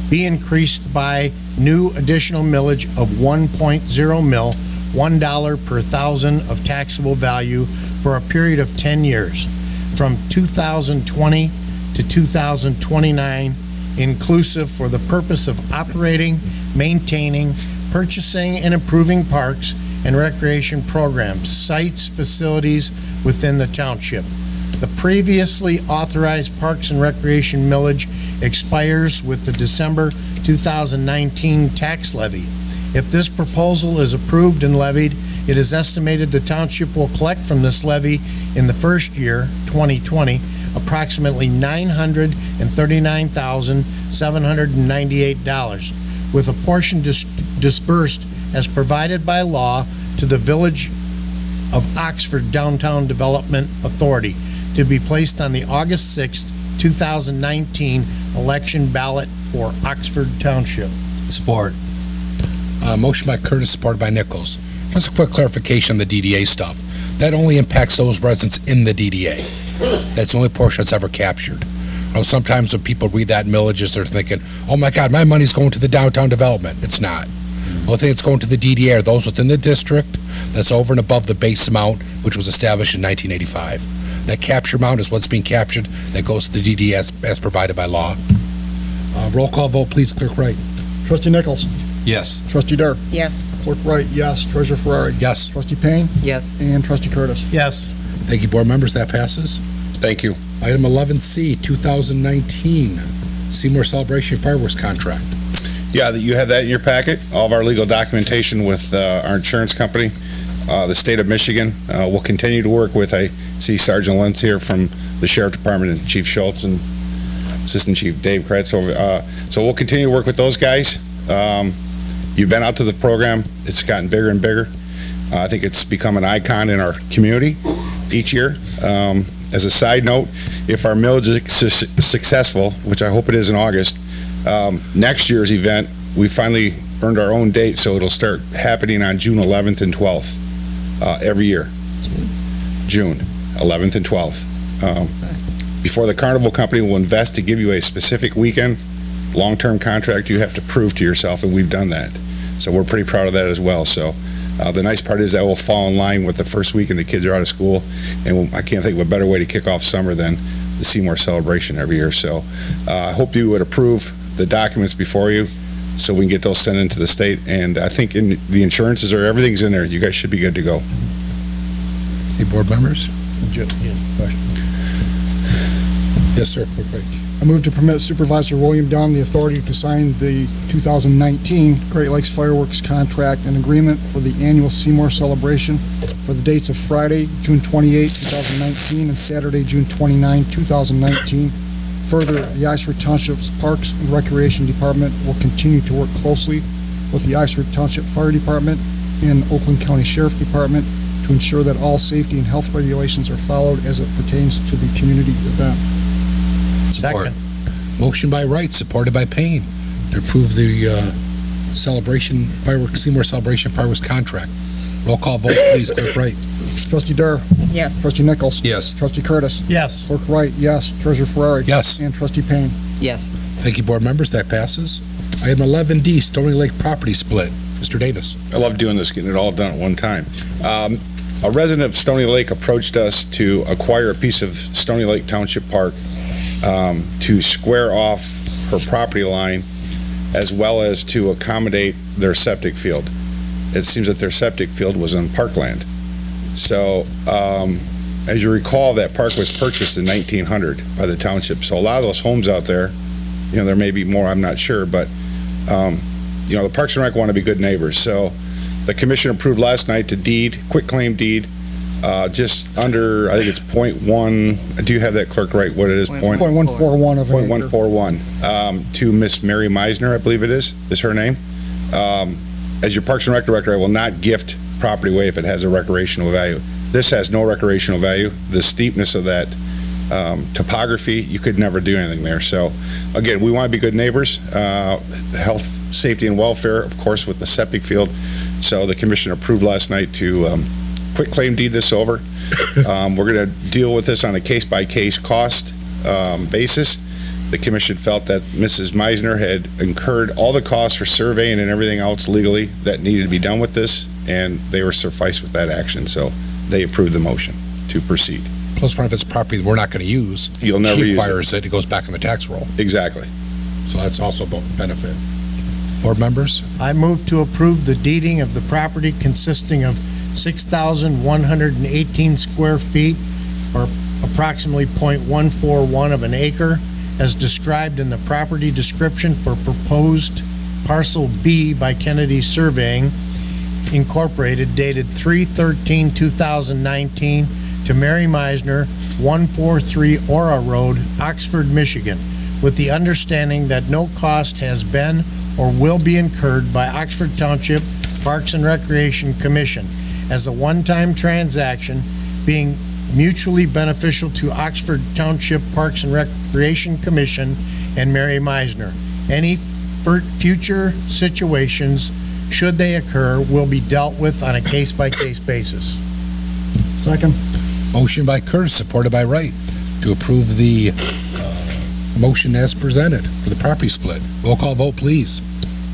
be increased by new additional millage of 1.0 mil, $1 per thousand of taxable value for a period of 10 years, from 2020 to 2029, inclusive, for the purpose of operating, maintaining, purchasing, and improving parks and recreation programs, sites, facilities within the township. The previously authorized Parks and Recreation millage expires with the December 2019 tax levy. If this proposal is approved and levied, it is estimated the township will collect from this levy in the first year, 2020, approximately $939,798, with a portion disbursed as provided by law to the Village of Oxford Downtown Development Authority, to be placed on the August 6th, 2019 election ballot for Oxford Township. Support. Motion by Curtis, supported by Nichols. Just a quick clarification on the DDA stuff. That only impacts those residents in the DDA. That's the only portion that's ever captured. Sometimes when people read that millages, they're thinking, oh my God, my money's going to the downtown development. It's not. The only thing that's going to the DDA are those within the district that's over and above the base amount, which was established in 1985. That capture amount is what's being captured. That goes to the DDA as provided by law. Roll call vote, please, Clerk Wright. Trustee Nichols? Yes. Trustee Dur? Yes. Clerk Wright, yes. Treasurer Ferrari? Yes. Trustee Payne? Yes. And Trustee Curtis? Yes. Thank you, board members. That passes. Thank you. Item 11C, 2019 Seymour Celebration Fireworks Contract. Yeah, you have that in your packet, all of our legal documentation with our insurance company, the state of Michigan. We'll continue to work with, I see Sergeant Lentz here from the Sheriff Department, and Chief Schultz and Assistant Chief Dave Kretz. So we'll continue to work with those guys. You've been out to the program. It's gotten bigger and bigger. I think it's become an icon in our community each year. As a side note, if our millage is successful, which I hope it is in August, next year's event, we finally earned our own date, so it'll start happening on June 11th and 12th every year. June 11th and 12th. Before the carnival company will invest to give you a specific weekend, long-term contract, you have to prove to yourself, and we've done that. So we're pretty proud of that as well. So the nice part is that will fall in line with the first weekend the kids are out of school, and I can't think of a better way to kick off summer than the Seymour celebration every year. So I hope you would approve the documents before you so we can get those sent into the state. And I think in the insurances or everything's in there. You guys should be good to go. Any board members? Yes, sir. I move to permit Supervisor William Down the authority to sign the 2019 Great Lakes Fireworks Contract and Agreement for the annual Seymour celebration for the dates of Friday, June 28, 2019, and Saturday, June 29, 2019. Further, the Oxford Township's Parks and Recreation Department will continue to work closely with the Oxford Township Fire Department and Oakland County Sheriff Department to ensure that all safety and health regulations are followed as it pertains to the community event. Second. Motion by Wright, supported by Payne, to approve the Seymour Celebration Fireworks Contract. Roll call vote, please. Clerk Wright. Trustee Dur? Yes. Trustee Nichols? Yes. Trustee Curtis? Yes. Clerk Wright, yes. Treasurer Ferrari? Yes. And Trustee Payne? Yes. Thank you, board members. That passes. Item 11D, Stony Lake Property Split. Mr. Davis. I love doing this, getting it all done at one time. A resident of Stony Lake approached us to acquire a piece of Stony Lake Township Park to square off her property line, as well as to accommodate their septic field. It seems that their septic field was on parkland. So, as you recall, that park was purchased in 1900 by the township. So a lot of those homes out there, there may be more, I'm not sure, but the Parks and Rec want to be good neighbors, so the commission approved last night to quit claim deed, just under, I think it's .1, do you have that, clerk, right, what it is? .141 of an acre. .141, to Miss Mary Meisner, I believe it is her name. As your Parks and Rec director, I will not gift property away if it has a recreational value. This has no recreational value. The steepness of that topography, you could never do anything there. So, again, we want to be good neighbors. Health, safety, and welfare, of course, with the septic field. So the commission approved last night to quit claim deed this over. We're going to deal with this on a case-by-case cost basis. The commission felt that Mrs. Meisner had incurred all the costs for surveying and everything else legally that needed to be done with this, and they were sufficed with that action. So they approved the motion to proceed. Plus, one if it's property that we're not going to use, You'll never she use acquires it, it goes back in the tax roll. Exactly. So that's also a benefit. Board members? I move to approve the deeding of the property consisting of 6,118 square feet, or approximately .141 of an acre, as described in the property description for proposed Parcel B by Kennedy Surveying, Incorporated, dated 3/13/2019, to Mary Meisner, 143 Ora Road, Oxford, Michigan, with the understanding that no cost has been or will be incurred by Oxford Township Parks and Recreation Commission as a one-time transaction, being mutually beneficial to Oxford Township Parks and Recreation Commission and Mary Meisner. Any future situations, should they occur, will be dealt with on a case-by-case basis. Second. Motion by Curtis, supported by Wright, to approve the motion as presented for the property split. Roll call vote, please.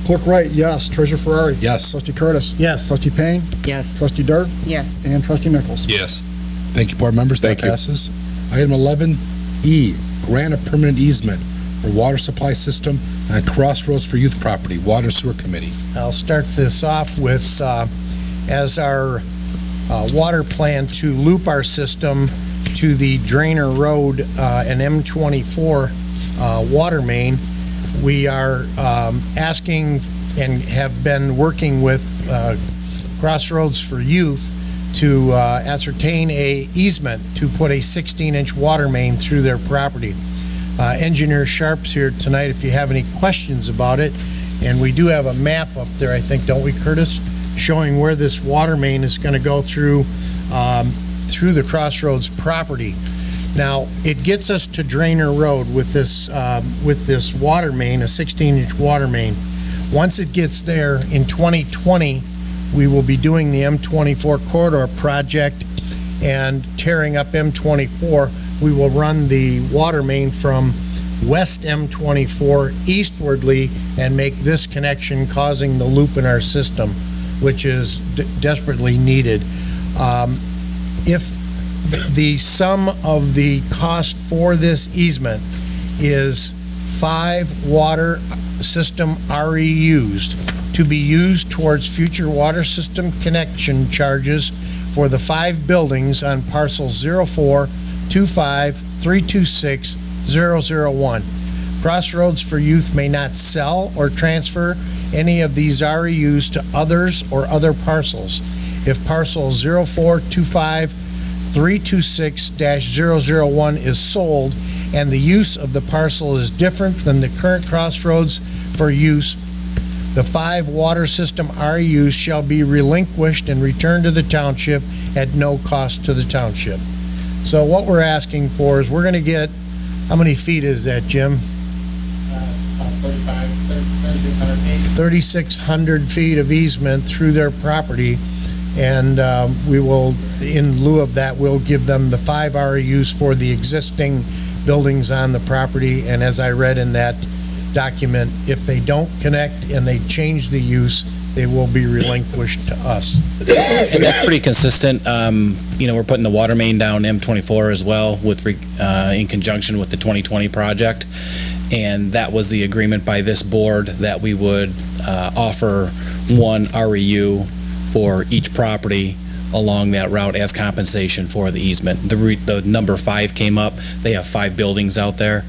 Clerk Wright, yes. Treasurer Ferrari. Yes. Trustee Curtis. Yes. Trustee Payne. Yes. Trustee Dart. Yes. And Trustee Nichols. Yes. Thank you, board members. That Thank you. passes. Item 11E, grant of permanent easement for water supply system on Crossroads for Youth Property, Water and Sewer Committee. I'll start this off with, as our water plan to loop our system to the Drainer Road and M24 water main, we are asking and have been working with Crossroads for Youth to ascertain a easement to put a 16-inch water main through their property. Engineer Sharp's here tonight if you have any questions about it, and we do have a map up there, I think, don't we, Curtis, showing where this water main is going to go through the Crossroads property. Now, it gets us to Drainer Road with this water main, a 16-inch water main. Once it gets there in 2020, we will be doing the M24 corridor project and tearing up M24. We will run the water main from west M24 eastwardly and make this connection, causing the loop in our system, which is desperately needed. If the sum of the cost for this easement is 5 water system REUs to be used towards future water system connection charges for the 5 buildings on parcels 0425326001. Crossroads for Youth may not sell or transfer any of these REUs to others or other parcels. If parcel 0425326001 is sold and the use of the parcel is different than the current Crossroads for Use, the 5 water system REUs shall be relinquished and returned to the township at no cost to the township. So what we're asking for is we're going to get, how many feet is that, Jim? 3,600 feet. 3,600 feet of easement through their property, and we will, in lieu of that, we'll give them the 5 REUs for the existing buildings on the property, and as I read in that document, if they don't connect and they change the use, they will be relinquished to us. And that's pretty consistent. We're putting the water main down M24 as well in conjunction with the 2020 project. And that was the agreement by this board that we would offer 1 REU for each property along that route as compensation for the easement. The number 5 came up. They have 5 buildings out there.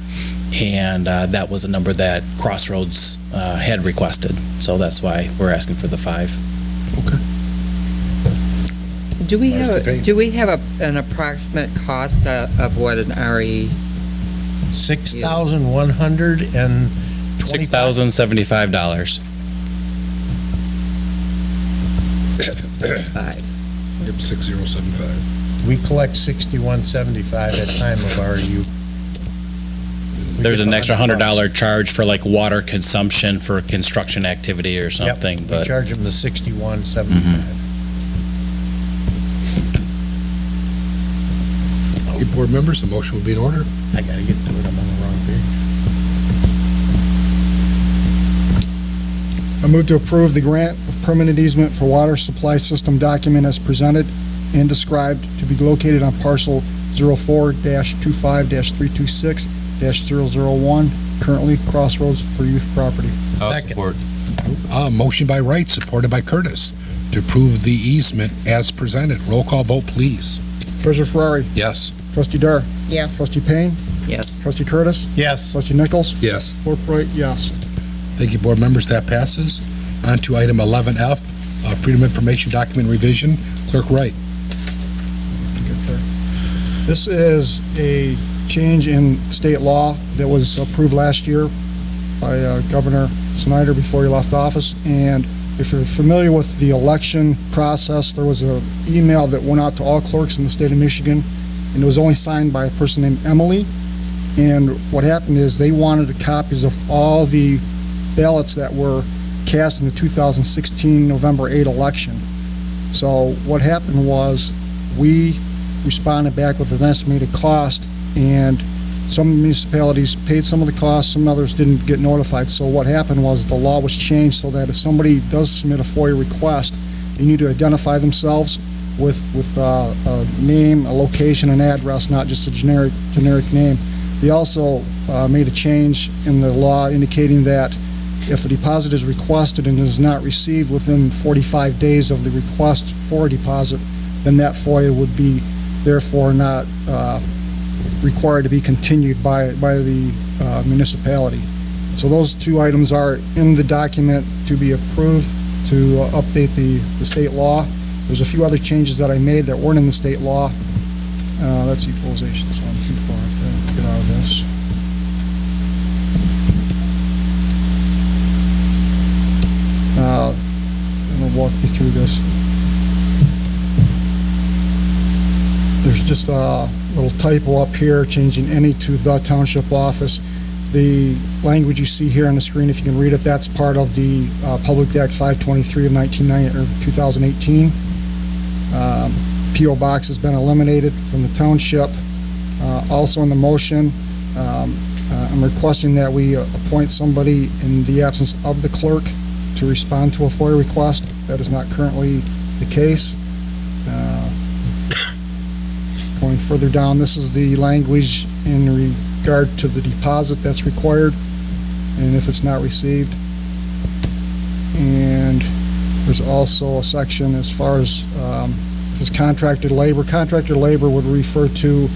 And that was a number that Crossroads had requested. So that's why we're asking for the 5. Do we have an approximate cost of what an RE? $6,120. $6,075. Yep, 6075. We collect $61.75 at time of RU. There's an extra $100 charge for like water consumption for construction activity or something, We but charge them the $61.75. Okay, board members, the motion will be in order. I gotta get to it, I'm on the wrong page. I move to approve the grant of permanent easement for water supply system document as presented and described to be located on parcel 04-25-326-001, currently Crossroads for Youth Property. Support. Motion by Wright, supported by Curtis, to approve the easement as presented. Roll call vote, please. Treasurer Ferrari, Yes. Trustee Dar, Yes. Trustee Payne, Yes. Trustee Curtis, Yes. Trustee Nichols, Yes. Clerk Wright, yes. Thank you, board members. That passes. On to item 11F, Freedom of Information Document Revision. Clerk Wright. This is a change in state law that was approved last year by Governor Snyder before he left office. And if you're familiar with the election process, there was an email that went out to all clerks in the state of Michigan, and it was only signed by a person named Emily. And what happened is they wanted copies of all the ballots that were cast in the 2016 November 8 election. So what happened was we responded back with an estimated cost, and some municipalities paid some of the costs, some others didn't get notified. So what happened was the law was changed so that if somebody does submit a FOIA request, they need to identify themselves with a name, a location, an address, not just a generic name. They also made a change in the law indicating that if a deposit is requested and is not received within 45 days of the request for a deposit, then that FOIA would be therefore not required to be continued by the municipality. So those two items are in the document to be approved to update the state law. There's a few other changes that I made that weren't in the state law. That's equalization, so I'm too far to get out of this. I'm gonna walk you through this. There's just a little typo up here, changing any to the township office. The language you see here on the screen, if you can read it, that's part of the Public Act 523 of 2018. P.O. Box has been eliminated from the township. Also in the motion, I'm requesting that we appoint somebody in the absence of the clerk to respond to a FOIA request. That is not currently the case. Going further down, this is the language in regard to the deposit that's required and if it's not received. And there's also a section as far as if it's contracted labor. Contracted labor would refer to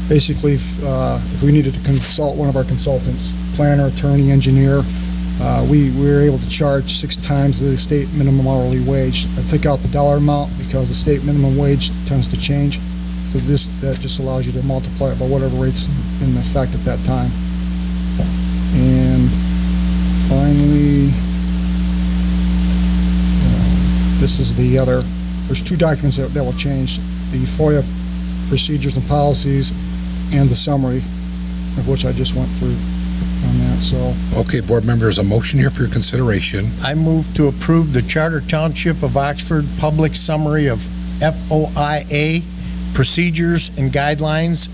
basically if we needed to consult one of our consultants, planner, attorney, engineer, we were able to charge 6 times the state minimum hourly wage. I took out the dollar amount because the state minimum wage tends to change. So that just allows you to multiply it by whatever rate's in effect at that time. And finally, this is the other, there's 2 documents that will change, the FOIA procedures and policies and the summary, of which I just went through on that, so. Okay, board members, a motion here for your consideration. I move to approve the Charter Township of Oxford Public Summary of FOIA Procedures and Guidelines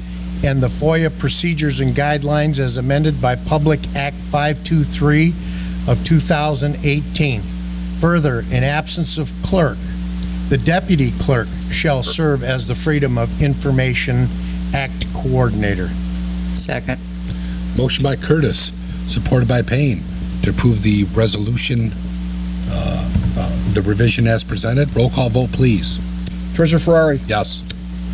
and the FOIA Procedures and Guidelines as amended by Public Act 523 of 2018. Further, in absence of clerk, the deputy clerk shall serve as the Freedom of Information Act coordinator. Second. Motion by Curtis, supported by Payne, to approve the resolution, the revision as presented. Roll call vote, please. Treasurer Ferrari, Yes.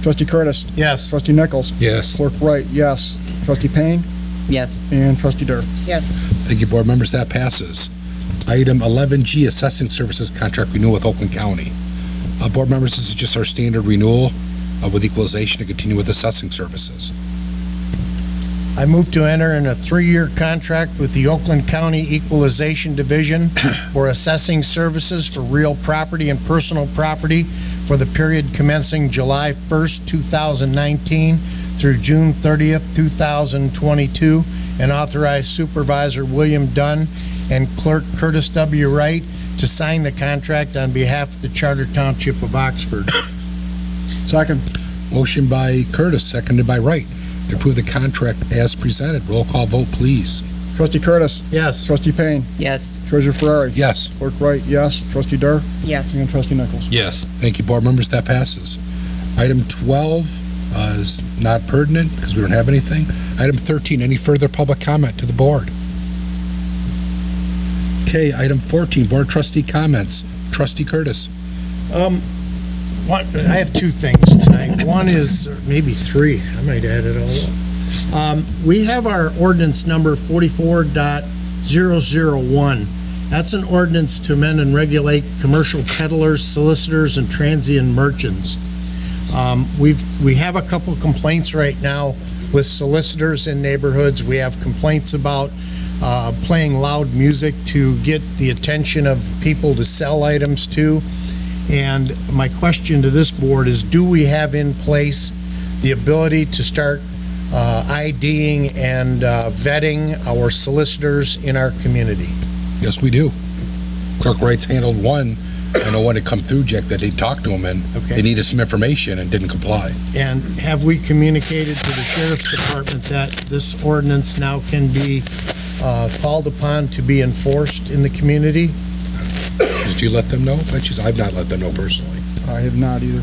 Trustee Curtis, Yes. Trustee Nichols, Yes. Clerk Wright, yes. Trustee Payne, Yes. and trustee Dur. Yes. Thank you, board members. That passes. Item 11G, assessing services contract renewal with Oakland County. Board members, this is just our standard renewal with equalization to continue with assessing services. I move to enter in a 3-year contract with the Oakland County Equalization Division for assessing services for real property and personal property for the period commencing July 1st, 2019 through June 30th, 2022, and authorize Supervisor William Dunn and Clerk Curtis W. Wright to sign the contract on behalf of the Charter Township of Oxford. Second. Motion by Curtis, seconded by Wright, to approve the contract as presented. Roll call vote, please. Trustee Curtis. Yes. Trustee Payne. Yes. Treasurer Ferrari. Yes. Clerk Wright, yes. Trustee Dur. Yes. And trustee Nichols. Yes. Thank you, board members. That passes. Item 12 is not pertinent because we don't have anything. Item 13, any further public comment to the board? Okay, item 14, board trustee comments. Trustee Curtis. I have 2 things tonight. One is, or maybe 3, I might add it all up. We have our ordinance number 44.001. That's an ordinance to amend and regulate commercial peddlers, solicitors, and transient merchants. We have a couple complaints right now with solicitors in neighborhoods. We have complaints about playing loud music to get the attention of people to sell items to. And my question to this board is, do we have in place the ability to start IDing and vetting our solicitors in our community? Yes, we do. Clerk Wright's handled one. I know when it come through, Jack, that they talked to him and they needed some information and didn't comply. And have we communicated to the sheriff's department that this ordinance now can be called upon to be enforced in the community? If you let them know, I've not let them know personally. I have not either.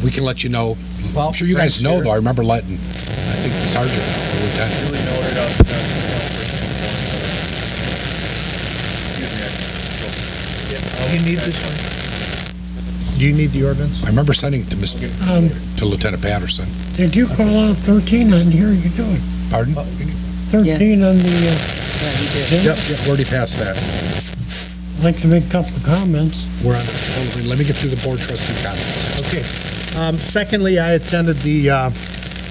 We can let you know. Well, I'm sure you guys thanks, know, Sheriff. though. I remember letting, I think, the sergeant, the lieutenant. Duly noted up. Excuse me. Do you need this one? Do you need the ordinance? I remember sending it to to Lieutenant Patterson. Did you call out 13 on here? You doing? Pardon? 13 on the, Yep, we already passed that. I'd like to make a couple of comments. We're on, let me get through the board trustee comments. Okay. Secondly, I attended the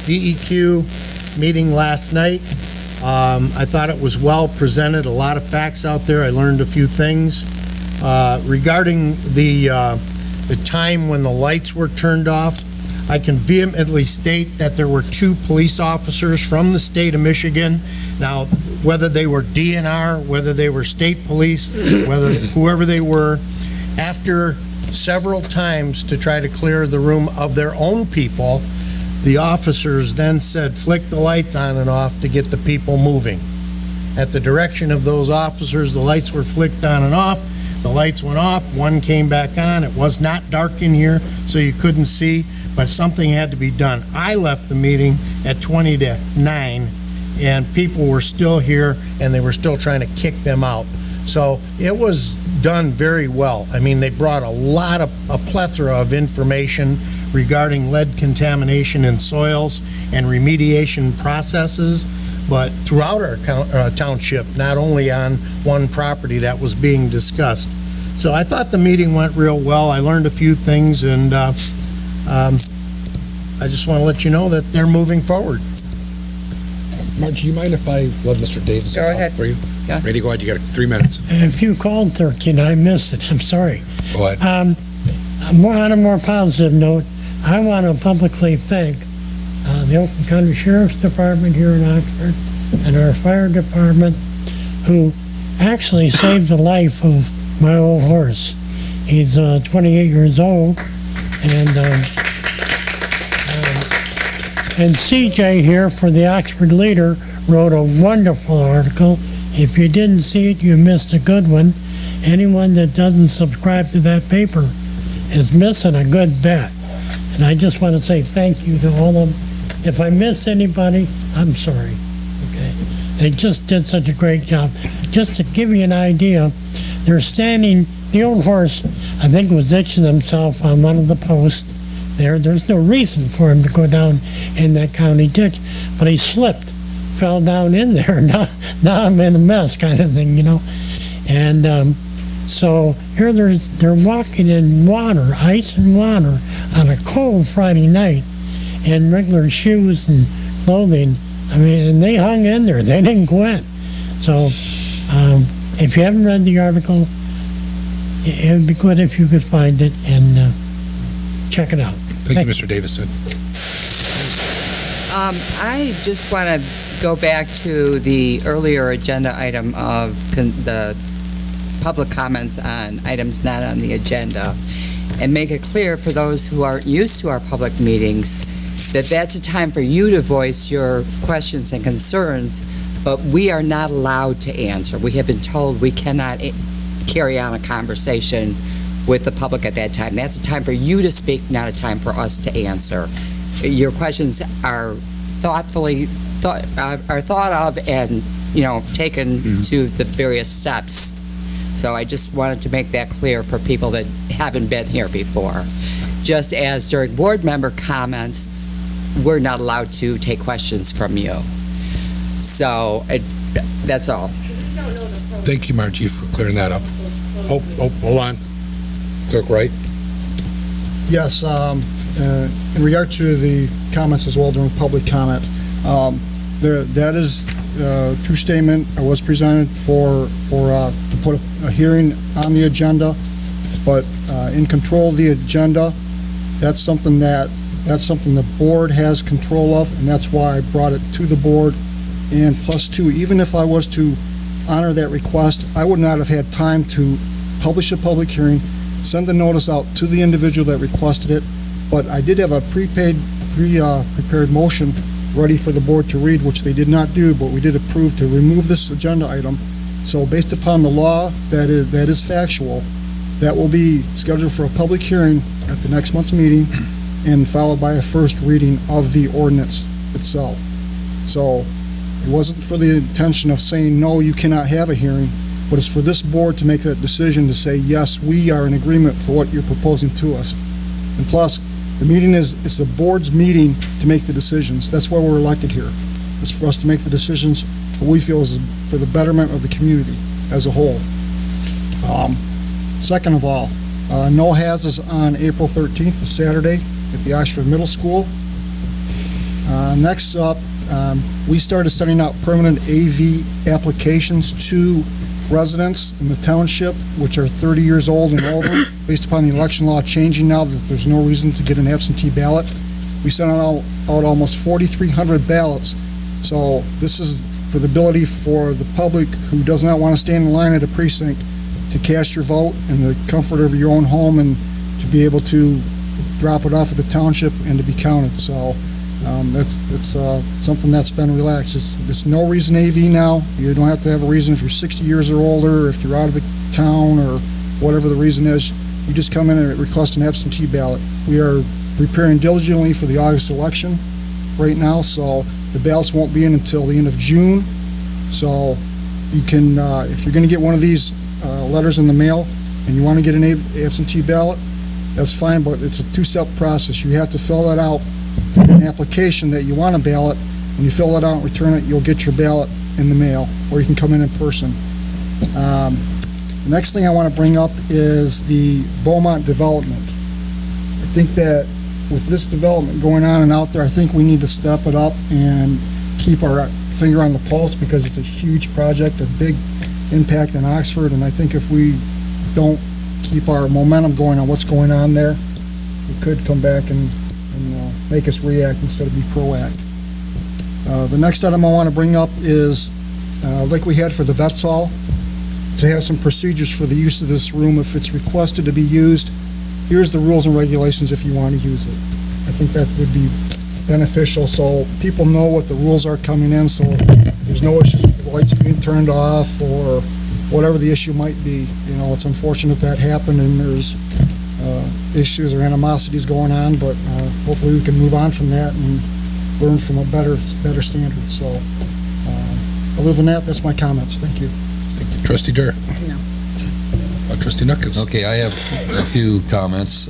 DEQ meeting last night. I thought it was well presented, a lot of facts out there. I learned a few things. Regarding the time when the lights were turned off, I can vehemently state that there were 2 police officers from the state of Michigan. Now, whether they were DNR, whether they were state police, whoever they were, after several times to try to clear the room of their own people, the officers then said, flick the lights on and off to get the people moving. At the direction of those officers, the lights were flicked on and off. The lights went off, one came back on. It was not dark in here, so you couldn't see, but something had to be done. I left the meeting at 20 to 9, and people were still here, and they were still trying to kick them out. So it was done very well. I mean, they brought a plethora of information regarding lead contamination in soils and remediation processes, but throughout our township, not only on one property that was being discussed. So I thought the meeting went real well. I learned a few things, and I just want to let you know that they're moving forward. Marge, do you mind if I let Mr. Davis Go talk ahead. for you? Yeah. Ready, go ahead. You got 3 minutes. If you called 13, I missed it. I'm sorry. Go ahead. On a more positive note, I want to publicly thank the Oakland County Sheriff's Department here in Oxford and our fire department, who actually saved the life of my old horse. He's 28 years old, and CJ here for the Oxford Leader wrote a wonderful article. If you didn't see it, you missed a good one. Anyone that doesn't subscribe to that paper is missing a good bet. And I just want to say thank you to all of them. If I missed anybody, I'm sorry. Okay, they just did such a great job. Just to give you an idea, they're standing, the old horse, I think, was itching himself on one of the posts there. There's no reason for him to go down in that county ditch, but he slipped fell down in there. Now I'm in a mess kind of thing, you know? And so here they're walking in water, ice and water, on a cold Friday night in regular shoes and clothing. I mean, and they hung in there. They didn't quit. So if you haven't read the article, it would be good if you could find it and check it out. Thank you, Mr. Davison. I just want to go back to the earlier agenda item of the public comments on items not on the agenda, and make it clear for those who aren't used to our public meetings that that's a time for you to voice your questions and concerns, but we are not allowed to answer. We have been told we cannot carry on a conversation with the public at that time. That's a time for you to speak, not a time for us to answer. Your questions are thought of and, taken to the various steps. So I just wanted to make that clear for people that haven't been here before. Just as during board member comments, we're not allowed to take questions from you. So that's all. Thank you, Margie, for clearing that up. Oh, hold on. Clerk Wright? Yes, in regard to the comments as well during public comment, that is a true statement. I was presented to put a hearing on the agenda, but in control of the agenda, that's something the board has control of, and that's why I brought it to the board. And plus two, even if I was to honor that request, I would not have had time to publish a public hearing, send the notice out to the individual that requested it, but I did have a prepared motion ready for the board to read, which they did not do, but we did approve to remove this agenda item. So based upon the law that is factual, that will be scheduled for a public hearing at the next month's meeting and followed by a first reading of the ordinance itself. So it wasn't for the intention of saying, no, you cannot have a hearing, but it's for this board to make that decision to say, yes, we are in agreement for what you're proposing to us. And plus, the meeting it's the board's meeting to make the decisions. That's why we're elected here. It's for us to make the decisions what we feel is for the betterment of the community as a whole. Second of all, No Hazes on April 13th, a Saturday, at the Oxford Middle School. Next up, we started sending out permanent AV applications to residents in the township, which are 30 years old and older, based upon the election law changing now that there's no reason to get an absentee ballot. We sent out almost 4,300 ballots. So this is for the ability for the public who does not want to stand in line at a precinct to cast your vote in the comfort of your own home and to be able to drop it off at the township and to be counted. So it's something that's been relaxed. It's no reason AV now. You don't have to have a reason if you're 60 years or older, if you're out of the town or whatever the reason is. You just come in and request an absentee ballot. We are preparing diligently for the August election right now, so the ballots won't be in until the end of June. So you can, if you're going to get one of these letters in the mail and you want to get an absentee ballot, that's fine, but it's a two-step process. You have to fill that out, an application that you want a ballot. When you fill that out and return it, you'll get your ballot in the mail, or you can come in person. The next thing I want to bring up is the Beaumont development. I think that with this development going on and out there, I think we need to step it up and keep our finger on the pulse, because it's a huge project, a big impact in Oxford, and I think if we don't keep our momentum going on what's going on there, it could come back and make us react instead of be proactive. The next item I want to bring up is, like we had for the Vets Hall, to have some procedures for the use of this room if it's requested to be used. Here's the rules and regulations if you want to use it. I think that would be beneficial, so people know what the rules are coming in, so there's no issues with the lights being turned off or whatever the issue might be. It's unfortunate that happened, and there's issues or animosities going on, but hopefully we can move on from that and learn from a better standard. So other than that, that's my comments. Thank you. Thank you. Trustee Durr? No. Trustee Nuckes? Okay, I have a few comments.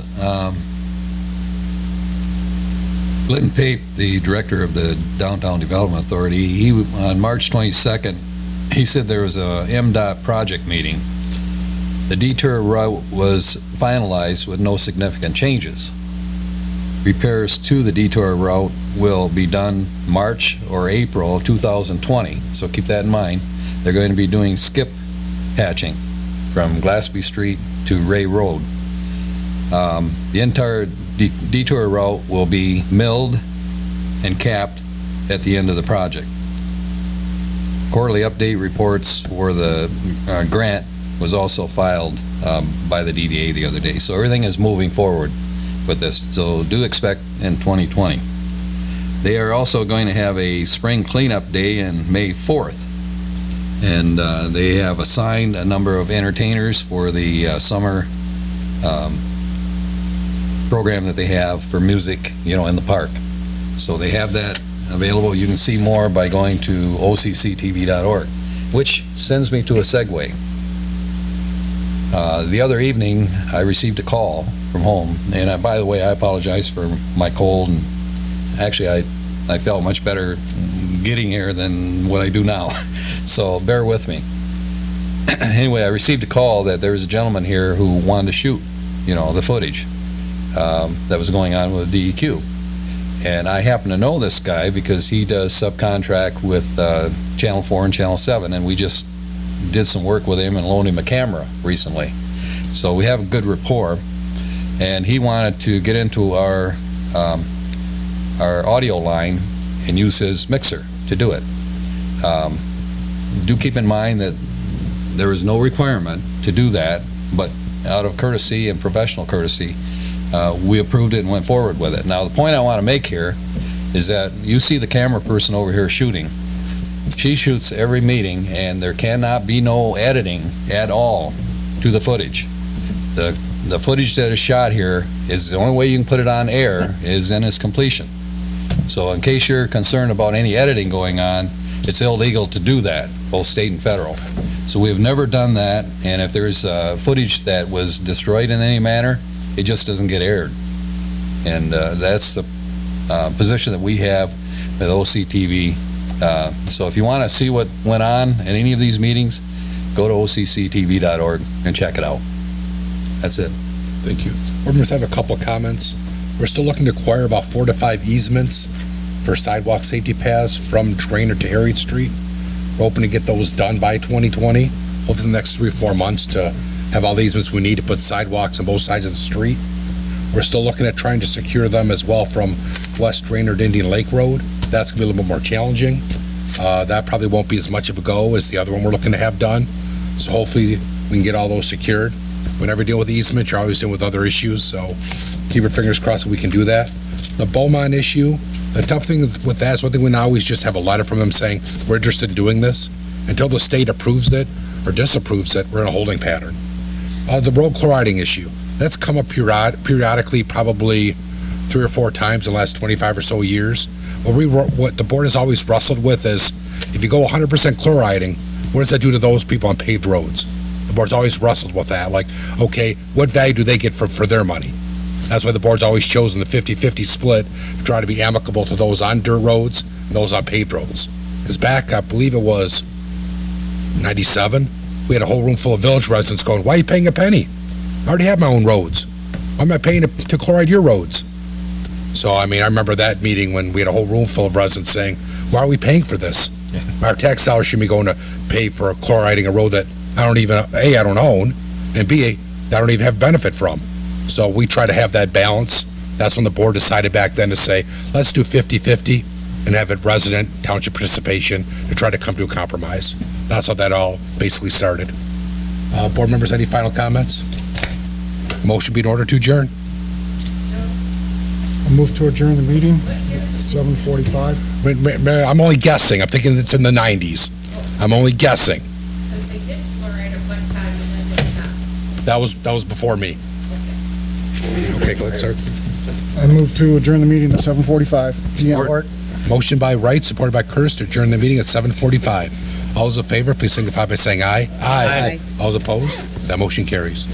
Clinton Pape, the director of the Downtown Development Authority, on March 22nd, he said there was a MDOT project meeting. The detour route was finalized with no significant changes. Repairs to the detour route will be done March or April of 2020, so keep that in mind. They're going to be doing skip patching from Glassby Street to Ray Road. The entire detour route will be milled and capped at the end of the project. Quarterly update reports for the grant was also filed by the DDA the other day. So everything is moving forward with this. So do expect in 2020. They are also going to have a spring cleanup day in May 4th. And they have assigned a number of entertainers for the summer program that they have for music, in the park. So they have that available. You can see more by going to OCCTV.org, which sends me to a segue. The other evening, I received a call from home, and by the way, I apologize for my cold, and actually I felt much better getting here than what I do now, so bear with me. Anyway, I received a call that there was a gentleman here who wanted to shoot, the footage that was going on with DEQ. And I happen to know this guy because he does subcontract with Channel 4 and Channel 7, and we just did some work with him and loaned him a camera recently. So we have a good rapport, and he wanted to get into our audio line and use his mixer to do it. Do keep in mind that there is no requirement to do that, but out of courtesy and professional courtesy, we approved it and went forward with it. Now, the point I want to make here is that you see the camera person over here shooting. She shoots every meeting, and there cannot be no editing at all to the footage. The footage that is shot here is the only way you can put it on air is in its completion. So in case you're concerned about any editing going on, it's illegal to do that, both state and federal. So we have never done that, and if there's footage that was destroyed in any manner, it just doesn't get aired. And that's the position that we have with OCTV. So if you want to see what went on in any of these meetings, go to OCCTV.org and check it out. That's it. Thank you. Board members have a couple of comments. We're still looking to acquire about 4 to 5 easements for sidewalk safety paths from Trainer to Harriet Street. We're hoping to get those done by 2020, hopefully the next 3 or 4 months, to have all the easements we need to put sidewalks on both sides of the street. We're still looking at trying to secure them as well from West Trainer to Indian Lake Road. That's gonna be a little bit more challenging. That probably won't be as much of a go as the other one we're looking to have done. So hopefully we can get all those secured. Whenever you deal with the easement, you're always dealing with other issues, so keep your fingers crossed that we can do that. The Beaumont issue, the tough thing with that is one thing we now always just have a letter from them saying, we're interested in doing this. Until the state approves it or disapproves it, we're in a holding pattern. The road chloriding issue, that's come up periodically, probably 3 or 4 times in the last 25 or so years. What the board has always wrestled with is, if you go 100% chloriding, what does that do to those people on paved roads? The board's always wrestled with that, like, okay, what value do they get for their money? That's why the board's always chosen the 50-50 split to try to be amicable to those on dirt roads and those on paved roads. Because back, I believe it was 97, we had a whole room full of village residents going, why are you paying a penny? I already have my own roads. Why am I paying to chloride your roads? So, I remember that meeting when we had a whole room full of residents saying, why are we paying for this? Our tax dollars should be going to pay for chloriding a road that I don't own, and B, I don't even have benefit from. So we try to have that balance. That's when the board decided back then to say, let's do 50-50 and have it resident township participation to try to come to a compromise. That's how that all basically started. Board members, any final comments? Motion be in order to adjourn. I'll move to adjourn the meeting, 7:45. I'm only guessing. I'm thinking it's in the 90s. I'm only guessing. That was before me. Okay, go ahead, sir. I move to adjourn the meeting at 7:45 p.m. Support. Motion by Wright, supported by Curtis, to adjourn the meeting at 7:45. All those in favor, please signify by saying aye. Aye. All those opposed? That motion carries.